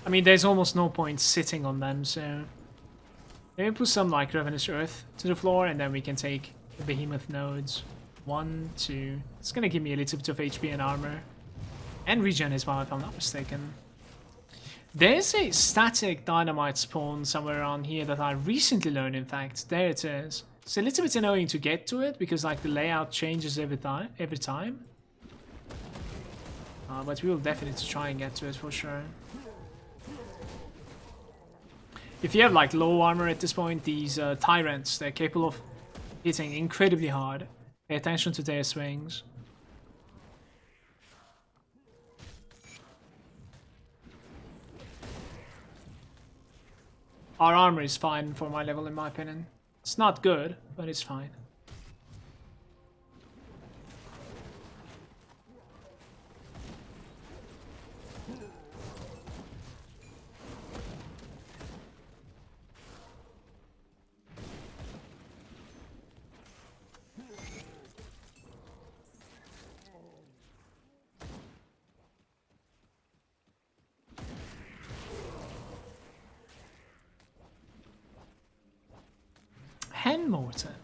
I mean, there's almost no point sitting on them, so... Maybe put some, like, Revenant's Earth to the floor, and then we can take the behemoth nodes. 1, 2... It's gonna give me a little bit of HP and armor. And regen as well, if I'm not mistaken. There's a static dynamite spawn somewhere around here that I recently learned, in fact. There it is. It's a little bit annoying to get to it, because, like, the layout changes every time. But we will definitely try and get to it for sure. If you have like low armor at this point, these tyrants, they're capable of hitting incredibly hard. Pay attention to their swings. Our armor is fine for my level, in my opinion. It's not good, but it's fine. 10 mortar.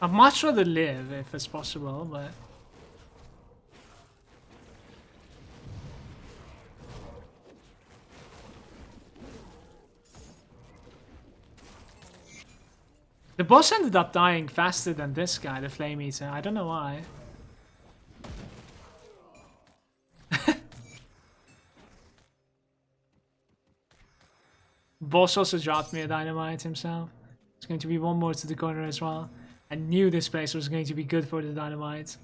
I'd much rather live if it's possible, but... The boss ended up dying faster than this guy, the Flame Eater. I don't know why. Boss also dropped me a dynamite himself. It's going to be one more to the corner as well. I knew this place was going to be good for the dynamite.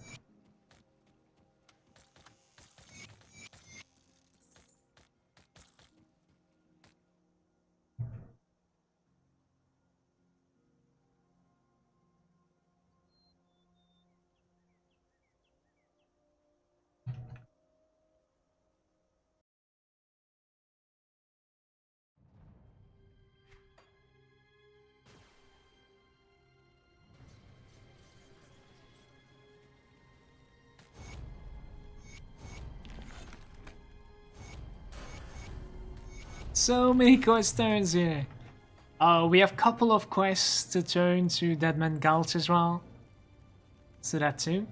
So many quest turns here. We have a couple of quests to turn to Deadman Gulch as well. So that too.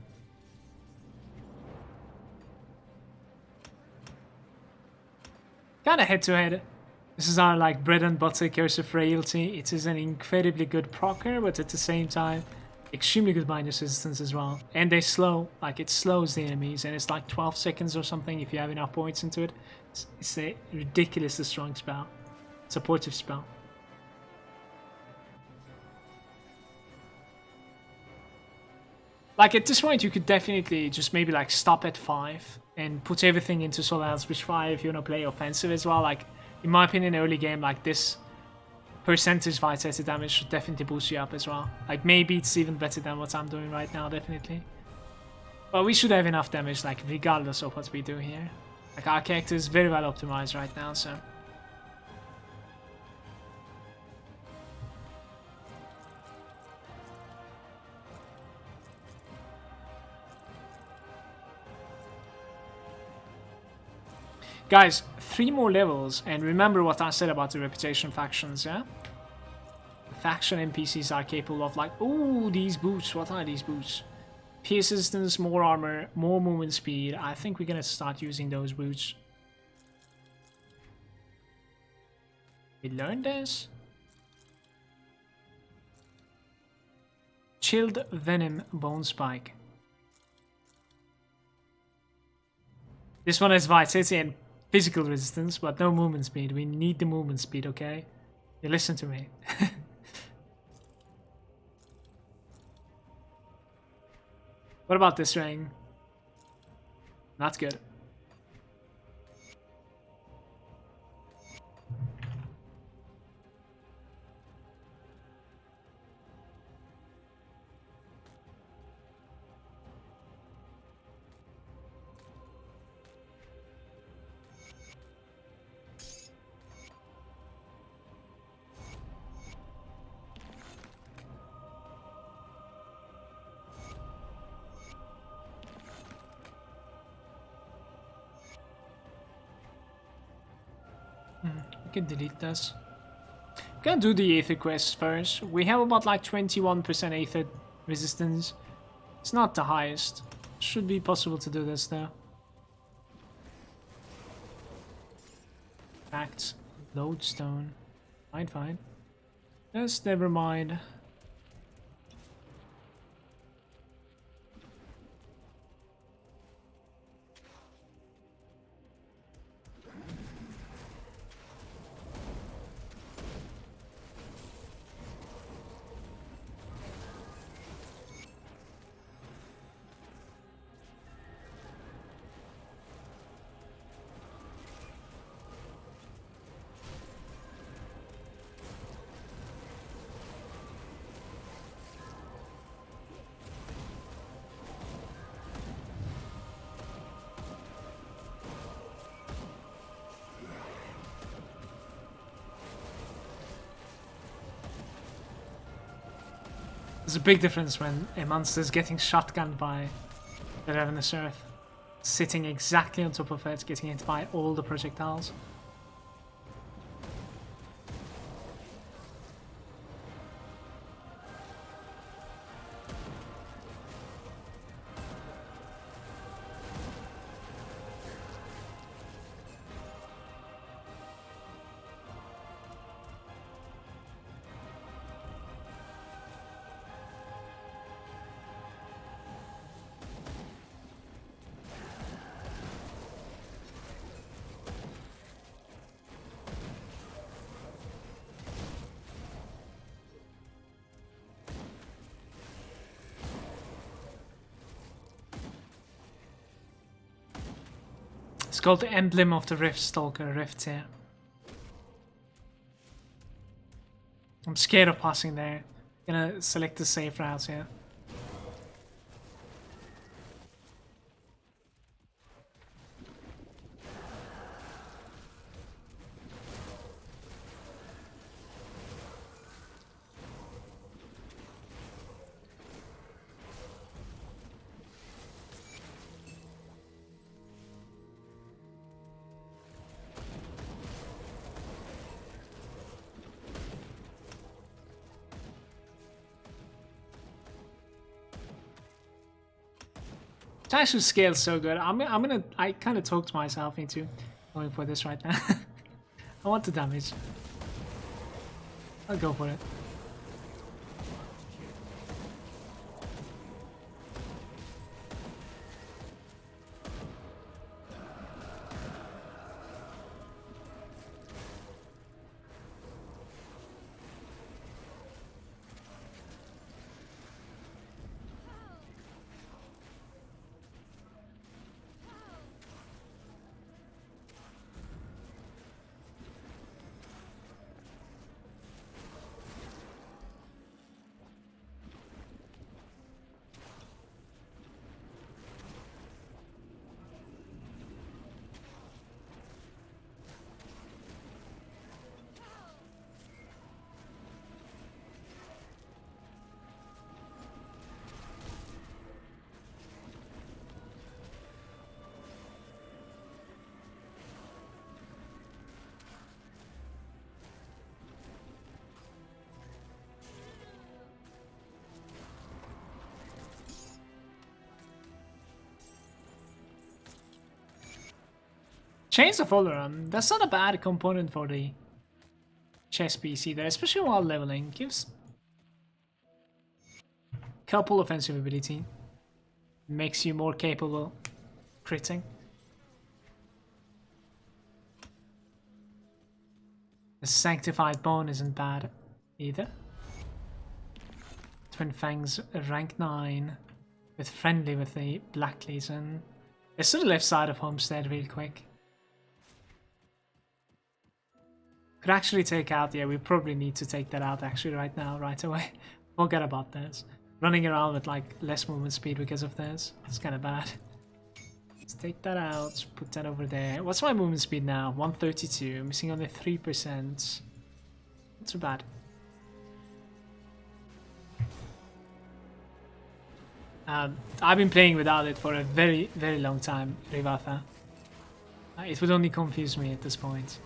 Kinda head to head. This is our like bread and butter Curse of Frailty. It is an incredibly good procer, but at the same time, extremely good minus resistance as well. And they slow, like it slows the enemies, and it's like 12 seconds or something if you have enough points into it. It's a ridiculously strong spell. Supportive spell. Like at this point you could definitely just maybe like stop at 5 and put everything into Solar Switch 5 if you want to play offensive as well. Like in my opinion, early game like this percentage vitality damage should definitely boost you up as well. Like maybe it's even better than what I'm doing right now, definitely. But we should have enough damage like regardless of what we do here. Like our character is very well optimized right now, so... Guys, 3 more levels, and remember what I said about the reputation factions, yeah? Faction NPCs are capable of like, ooh, these boots, what are these boots? Pierce resistance, more armor, more movement speed. I think we're gonna start using those boots. We learned this? Chilled Venom Bone Spike. This one has vitality and physical resistance, but no movement speed. We need the movement speed, okay? You listen to me. What about this ring? Not good. We can delete this. We can do the Aether quest first. We have about like 21% Aether resistance. It's not the highest. Should be possible to do this though. Fact, lodestone. Fine, fine. Just never mind. There's a big difference when a monster is getting shotgunned by the Ravenous Earth, sitting exactly on top of it, getting hit by all the projectiles. It's called the Emblem of the Rift Stalker, Rift here. I'm scared of passing there. Gonna select the safe route here. It actually scales so good. I kind of talked myself into going for this right now. I want the damage. I'll go for it. Chains of Oleron, that's not a bad component for the chess piece either, especially while leveling. Gives a couple offensive ability. Makes you more capable critting. The Sanctified Bone isn't bad either. Twin Fangs rank 9 with friendly with the Black Legion. It's to the left side of Homestead real quick. Could actually take out, yeah, we probably need to take that out actually right now, right away. Forget about this. Running around with like less movement speed because of this. It's kind of bad. Let's take that out, put that over there. What's my movement speed now? 132, missing only 3%. Not too bad. I've been playing without it for a very, very long time, Rivatha. It would only confuse me at this point.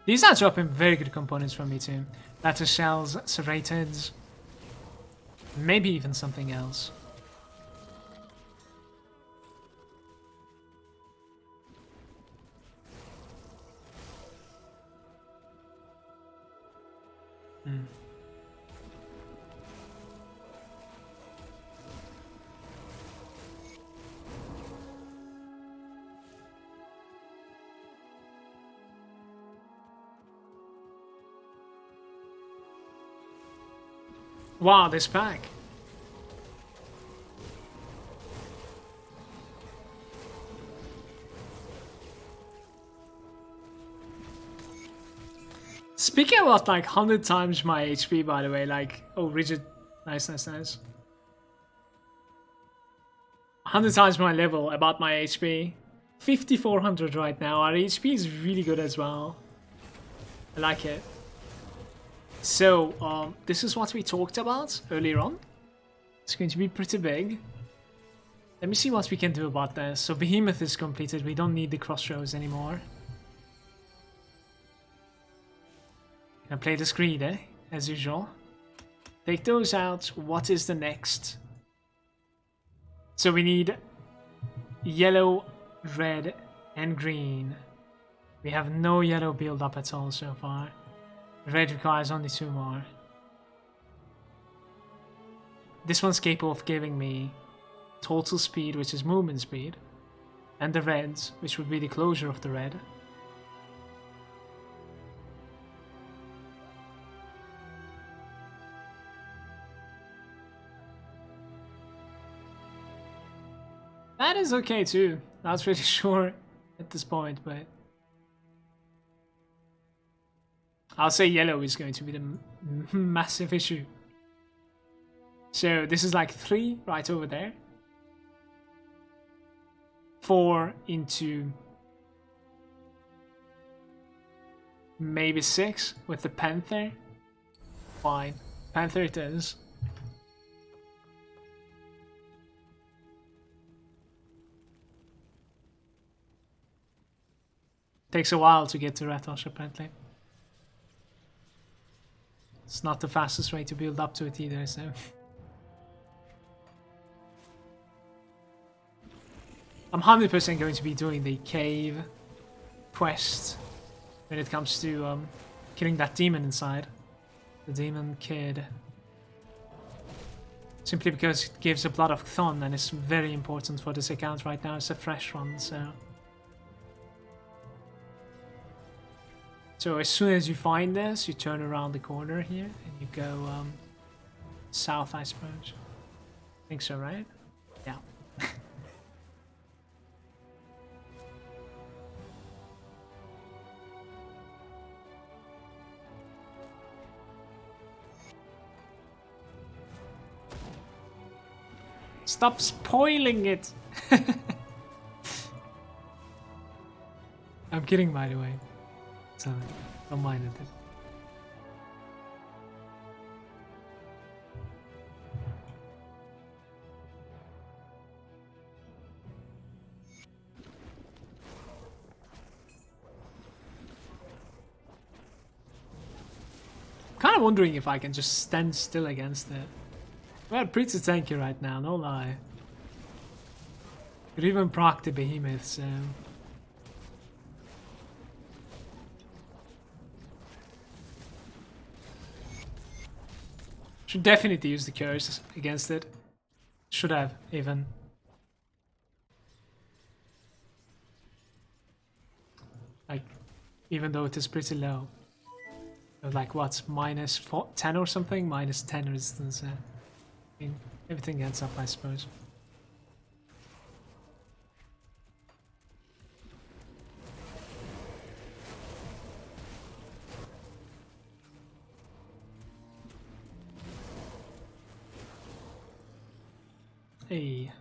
These are dropping very good components from me too. Lattice shells, serrated, maybe even something else. Wow, this pack. Speaking about like 100 times my HP, by the way, like, oh, Rigid Nice, nice, nice. 100 times my level, about my HP. 5400 right now. Our HP is really good as well. I like it. So, this is what we talked about earlier on. It's going to be pretty big. Let me see what we can do about this. So, Behemoth is completed. We don't need the Crossroads anymore. And play the Screed, eh? As usual. Take those out. What is the next? So we need yellow, red, and green. We have no yellow build up at all so far. Red requires only 2 more. This one's capable of giving me total speed, which is movement speed, and the reds, which would be the closure of the red. That is okay too. Not really sure at this point, but I'll say yellow is going to be the massive issue. So this is like 3 right over there. 4 into maybe 6 with the Panther. Fine. Panther it is. Takes a while to get to Ratosh apparently. It's not the fastest way to build up to it either, so. I'm 100% going to be doing the cave quest when it comes to killing that demon inside. The demon kid. Simply because it gives a Blood of Chthon and it's very important for this account right now. It's a fresh one, so. So as soon as you find this, you turn around the corner here and you go south, I suppose. I think so, right? Yeah. Stop spoiling it! I'm kidding, by the way. So, don't mind it. I'm kind of wondering if I can just stand still against it. We're pretty tanky right now, no lie. Could even proc the Behemoth, so. Should definitely use the curse against it. Should have, even. Like, even though it is pretty low. Like, what, minus 10 or something? Minus 10 resistance. I mean, everything adds up, I suppose. Hey.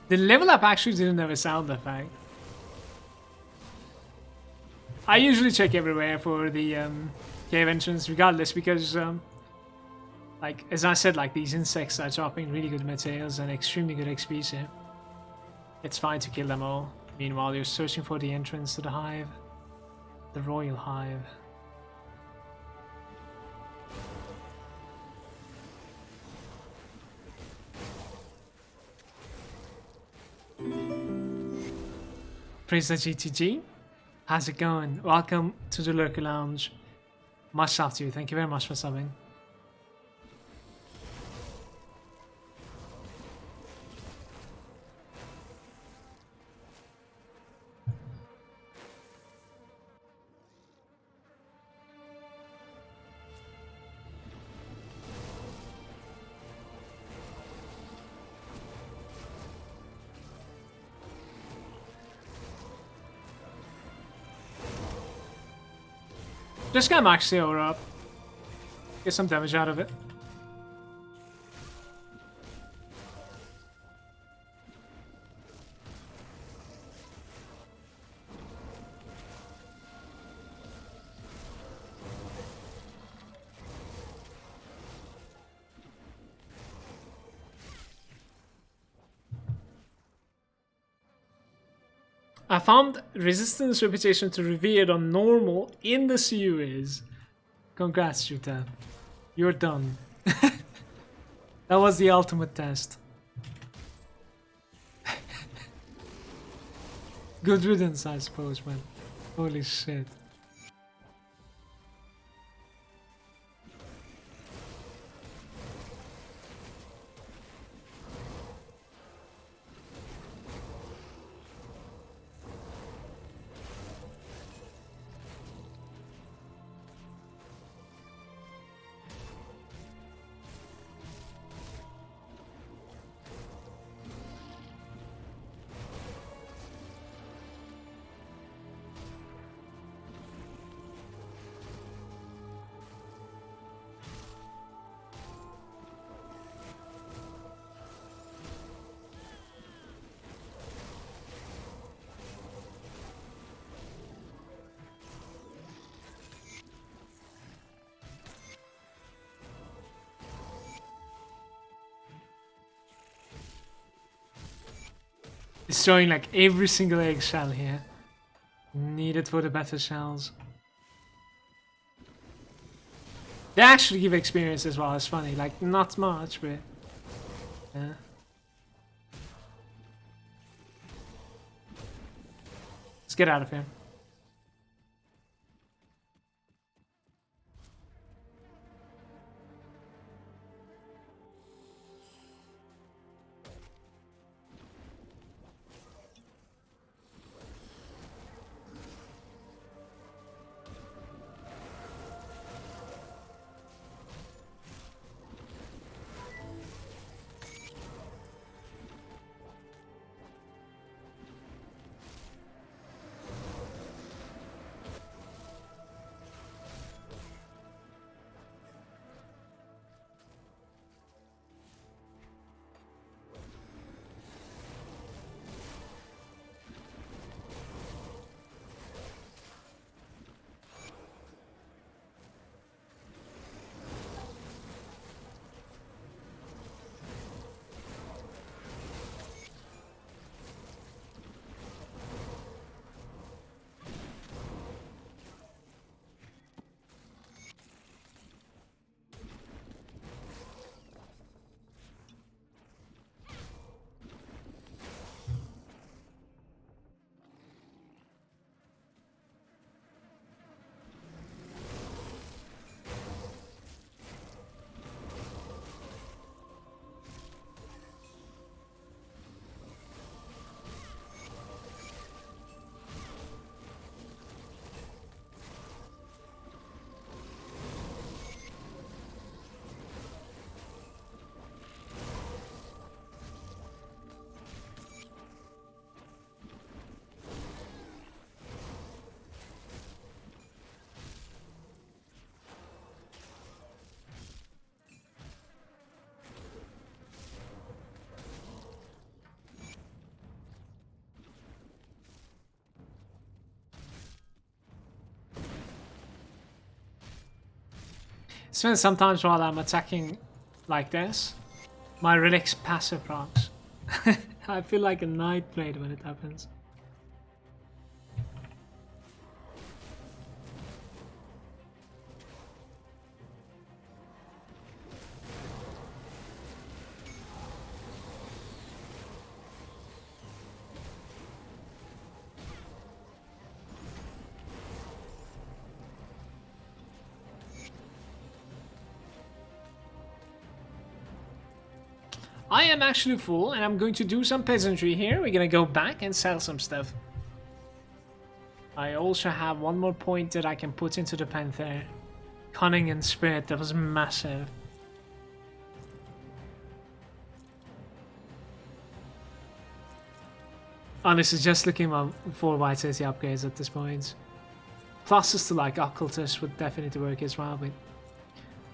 The level up actually didn't have a sound effect. I usually check everywhere for the cave entrance regardless because like as I said, like these insects are dropping really good materials and extremely good XP, so it's fine to kill them all. Meanwhile you're searching for the entrance to the hive. The Royal Hive. Praise the GTG. How's it going? Welcome to the Lurker Lounge. Much love to you. Thank you very much for subbing. Just get max the aura up. Get some damage out of it. I found resistance reputation to revered on normal in the CUAs. Congrats, Juta. You're done. That was the ultimate test. Good riddance, I suppose, man. Holy shit. Destroying like every single eggshell here. Needed for the better shells. They actually give experience as well, it's funny. Like, not much, but... yeah. Let's get out of here. So sometimes while I'm attacking like this, my Relic's passive procs. I feel like a Nightblade when it happens. I am actually full, and I'm going to do some peasantry here. We're gonna go back and sell some stuff. I also have one more point that I can put into the Panther. Cunning and Spirit, that was massive. Honestly, just looking for Vitality upgrades at this point. Pluses to like Occultist would definitely work as well, but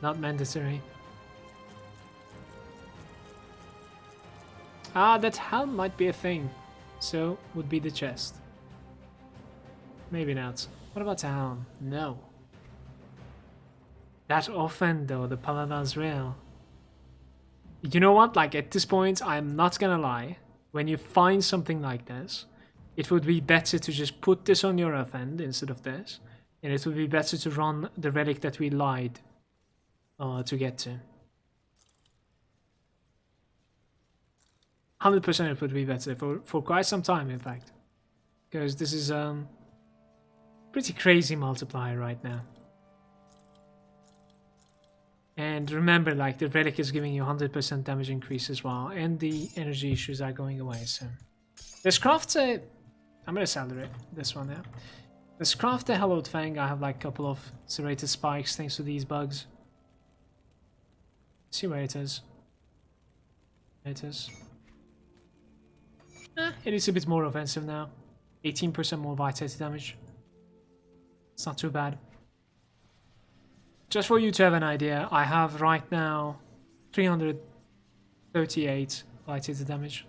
not mandatory. Ah, that helm might be a thing. So, would be the chest. Maybe not. What about the helm? No. That offend though, the Paladin's Rail. You know what? Like at this point, I'm not gonna lie. When you find something like this, it would be better to just put this on your offend instead of this. And it would be better to run the relic that we lied to get to. 100% it would be better for quite some time, in fact. Because this is pretty crazy multiplier right now. And remember, like, the relic is giving you 100% damage increase as well, and the energy issues are going away, so... Let's craft a... I'm gonna sell this one now. Let's craft a Hallowed Fang. I have, like, a couple of serrated spikes thanks to these bugs. Let's see where it is. There it is. It is a bit more offensive now. 18% more vitality damage. It's not too bad. Just for you to have an idea, I have right now 338 vitality damage.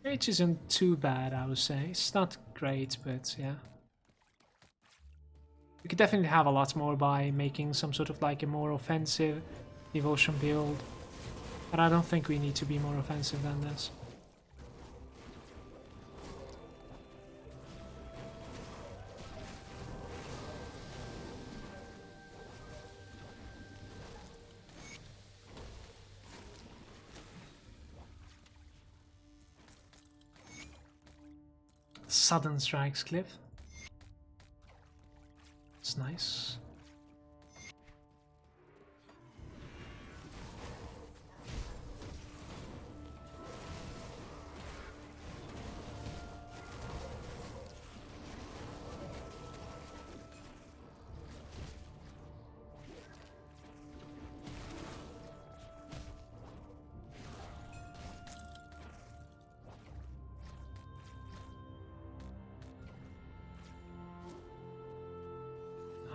Which isn't too bad, I would say. It's not great, but yeah. You could definitely have a lot more by making some sort of like a more offensive devotion build. But I don't think we need to be more offensive than this. Sudden Strikes Cliff. It's nice.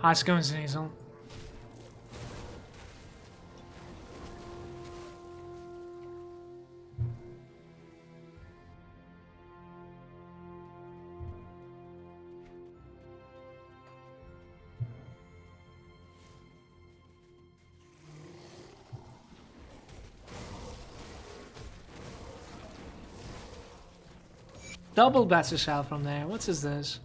How's it going, Sneasel? Double battle shell from there. What is this?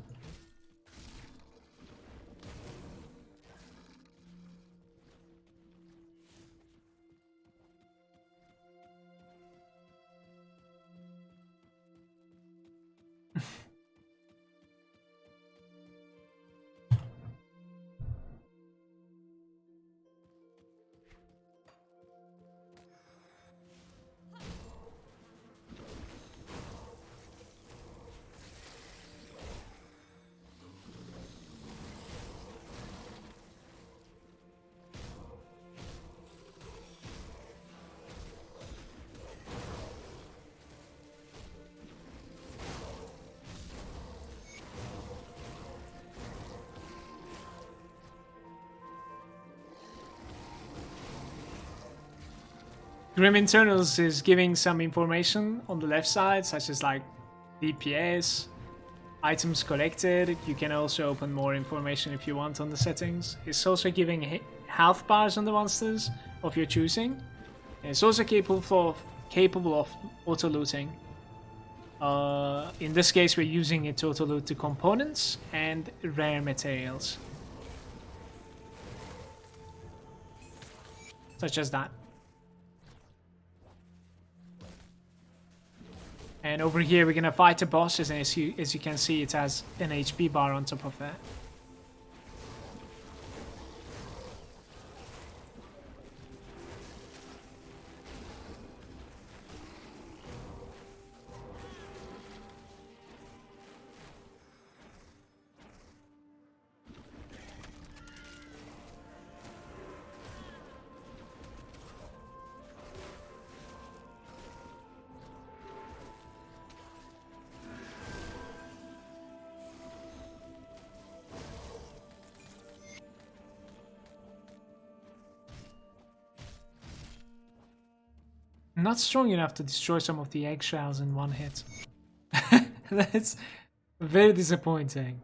Grim Internals is giving some information on the left side, such as like DPS, items collected. You can also open more information if you want on the settings. It's also giving health bars on the monsters of your choosing. And it's also capable of auto looting. In this case, we're using it to auto loot the components and rare materials, such as that. And over here we're gonna fight the bosses, and as you can see, it has an HP bar on top of that. Not strong enough to destroy some of the eggshells in one hit. That's very disappointing.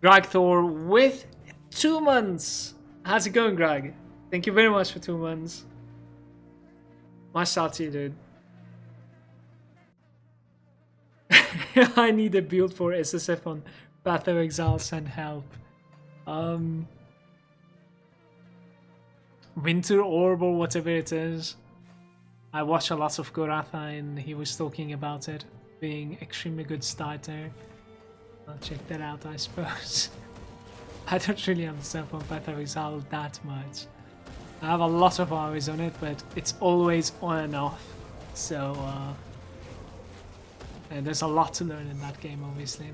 Greg Thor with 2 months. How's it going, Greg? Thank you very much for 2 months. My shout to you, dude. I need a build for SSF on Path of Exile, send help. Winter Orb or whatever it is. I watch a lot of Goratha and he was talking about it being extremely good starter. I'll check that out, I suppose. I don't really understand from Path of Exile that much. I have a lot of hours on it, but it's always on and off. So, and there's a lot to learn in that game, obviously.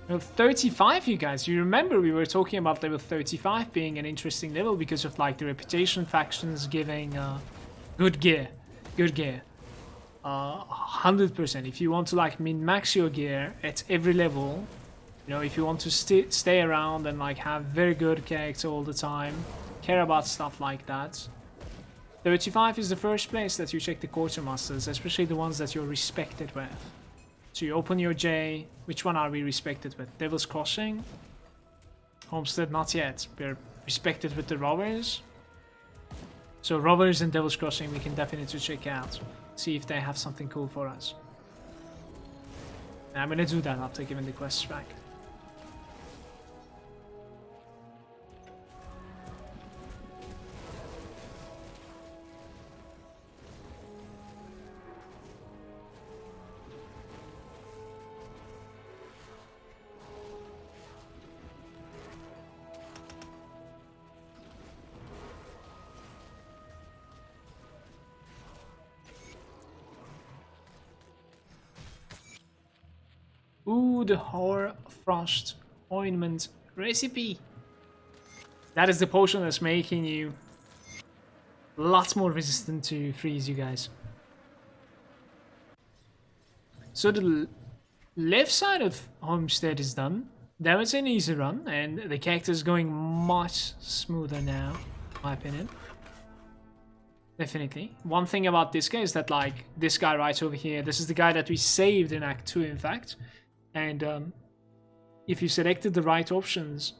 Level 35, you guys. You remember we were talking about level 35 being an interesting level because of like the reputation factions giving good gear. Good gear. 100%. If you want to like min-max your gear at every level, you know, if you want to stay around and like have very good character all the time, care about stuff like that, 35 is the first place that you check the quartermasters, especially the ones that you're respected with. So you open your J. Which one are we respected with? Devil's Crossing? Homestead, not yet. We're respected with the Rovers. So Rovers and Devil's Crossing we can definitely check out. See if they have something cool for us. And I'm gonna do that after giving the quests back. Ooh, the Hoar Frost Ointment recipe. That is the potion that's making you lots more resistant to freeze, you guys. So the left side of Homestead is done. That was an easy run, and the character is going much smoother now, in my opinion. Definitely. One thing about this guy is that, like, this guy right over here, this is the guy that we saved in Act 2, in fact. And if you selected the right options,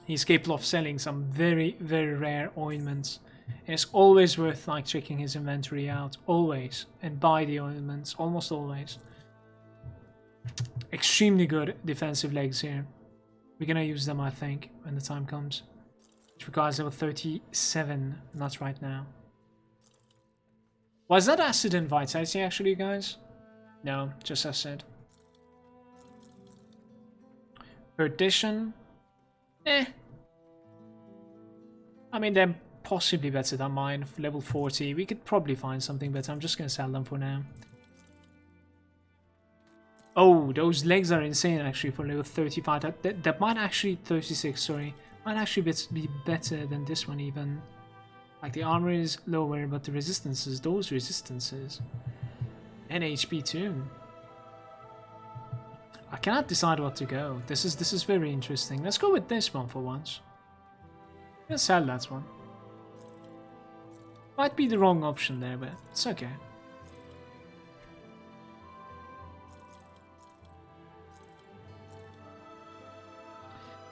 he's capable of selling some very, very rare ointments. And it's always worth like checking his inventory out, always, and buy the ointments, almost always. Extremely good defensive legs here. We're gonna use them, I think, when the time comes. Which requires level 37, not right now. Was that acid and vitality actually, guys? No, just acid. Perdition? I mean, they're possibly better than mine. Level 40. We could probably find something better. I'm just going to sell them for now. Oh, those legs are insane, actually, for level 35. That might actually... 36, sorry. Might actually be better than this one, even. Like, the armor is lower, but the resistances, those resistances. And HP, too. I cannot decide what to go. This is very interesting. Let's go with this one for once. Let's sell that one. Might be the wrong option there, but it's okay.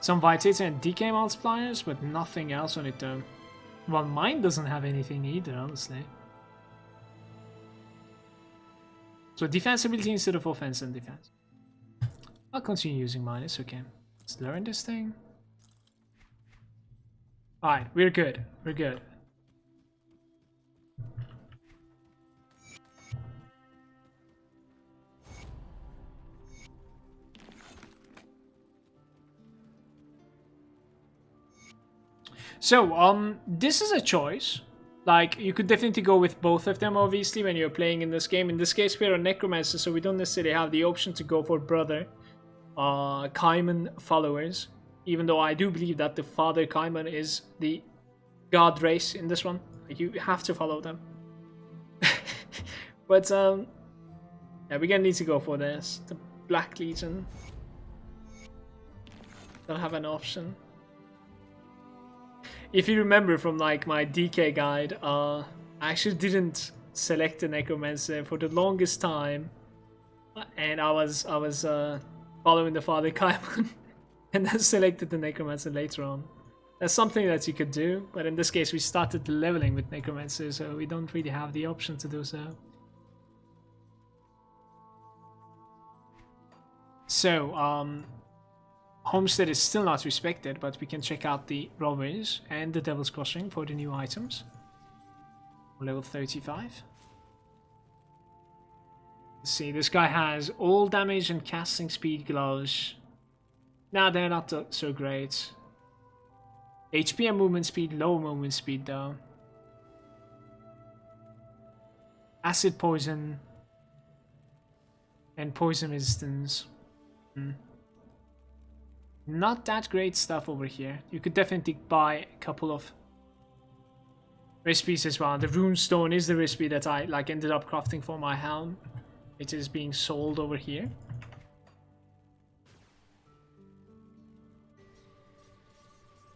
Some vitality and decay multipliers, but nothing else on it though. Well, mine doesn't have anything either, honestly. So defensibility instead of offense and defense. I'll continue using mine, it's okay. Let's learn this thing. Alright, we're good. We're good. So, this is a choice. Like, you could definitely go with both of them, obviously, when you're playing in this game. In this case, we're a Necromancer, so we don't necessarily have the option to go for brother Kaiman followers. Even though I do believe that the father Kaiman is the god race in this one. Like, you have to follow them. But, yeah, we're gonna need to go for this. The Black Legion. Don't have an option. If you remember from like my DK guide, I actually didn't select the Necromancer for the longest time, and I was following the Father Kaiman, and then selected the Necromancer later on. That's something that you could do, but in this case we started leveling with Necromancer, so we don't really have the option to do so. So, Homestead is still not respected, but we can check out the Robbers and the Devil's Crossing for the new items. Level 35. Let's see, this guy has all damage and casting speed gloves. Nah, they're not so great. HP and movement speed, low movement speed though. Acid poison and poison resistance. Not that great stuff over here. You could definitely buy a couple of recipes as well. The runestone is the recipe that I ended up crafting for my helm. It is being sold over here.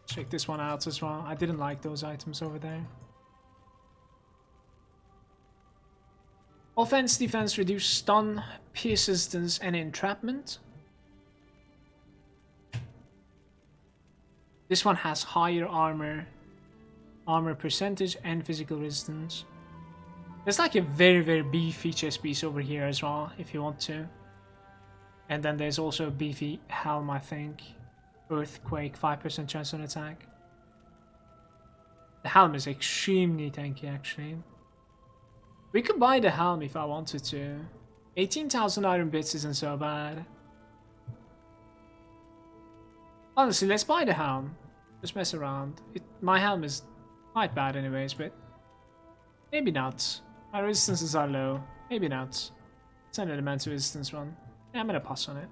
Check this one out as well. I didn't like those items over there. Offense, defense, reduce stun, pierce resistance, and entrapment. This one has higher armor percentage, and physical resistance. There's like a very beefy chest piece over here as well, if you want to. And then there's also a beefy helm, I think. Earthquake, 5% chance on attack. The helm is extremely tanky, actually. We could buy the helm if I wanted to. 18,000 iron bits isn't so bad. Honestly, let's buy the helm. Just mess around. My helm is quite bad anyways, but maybe not. My resistances are low. Maybe not. It's an elemental resistance one. Yeah, I'm gonna pass on it.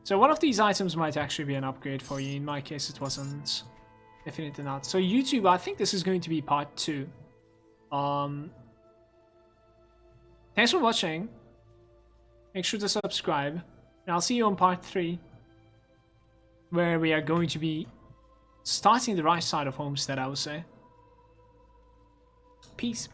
So one of these items might actually be an upgrade for you. In my case, it wasn't. Definitely not. So YouTube, I think this is going to be part 2. Thanks for watching. Make sure to subscribe. And I'll see you on part 3. Where we are going to be starting the right side of Homestead, I would say. Peace.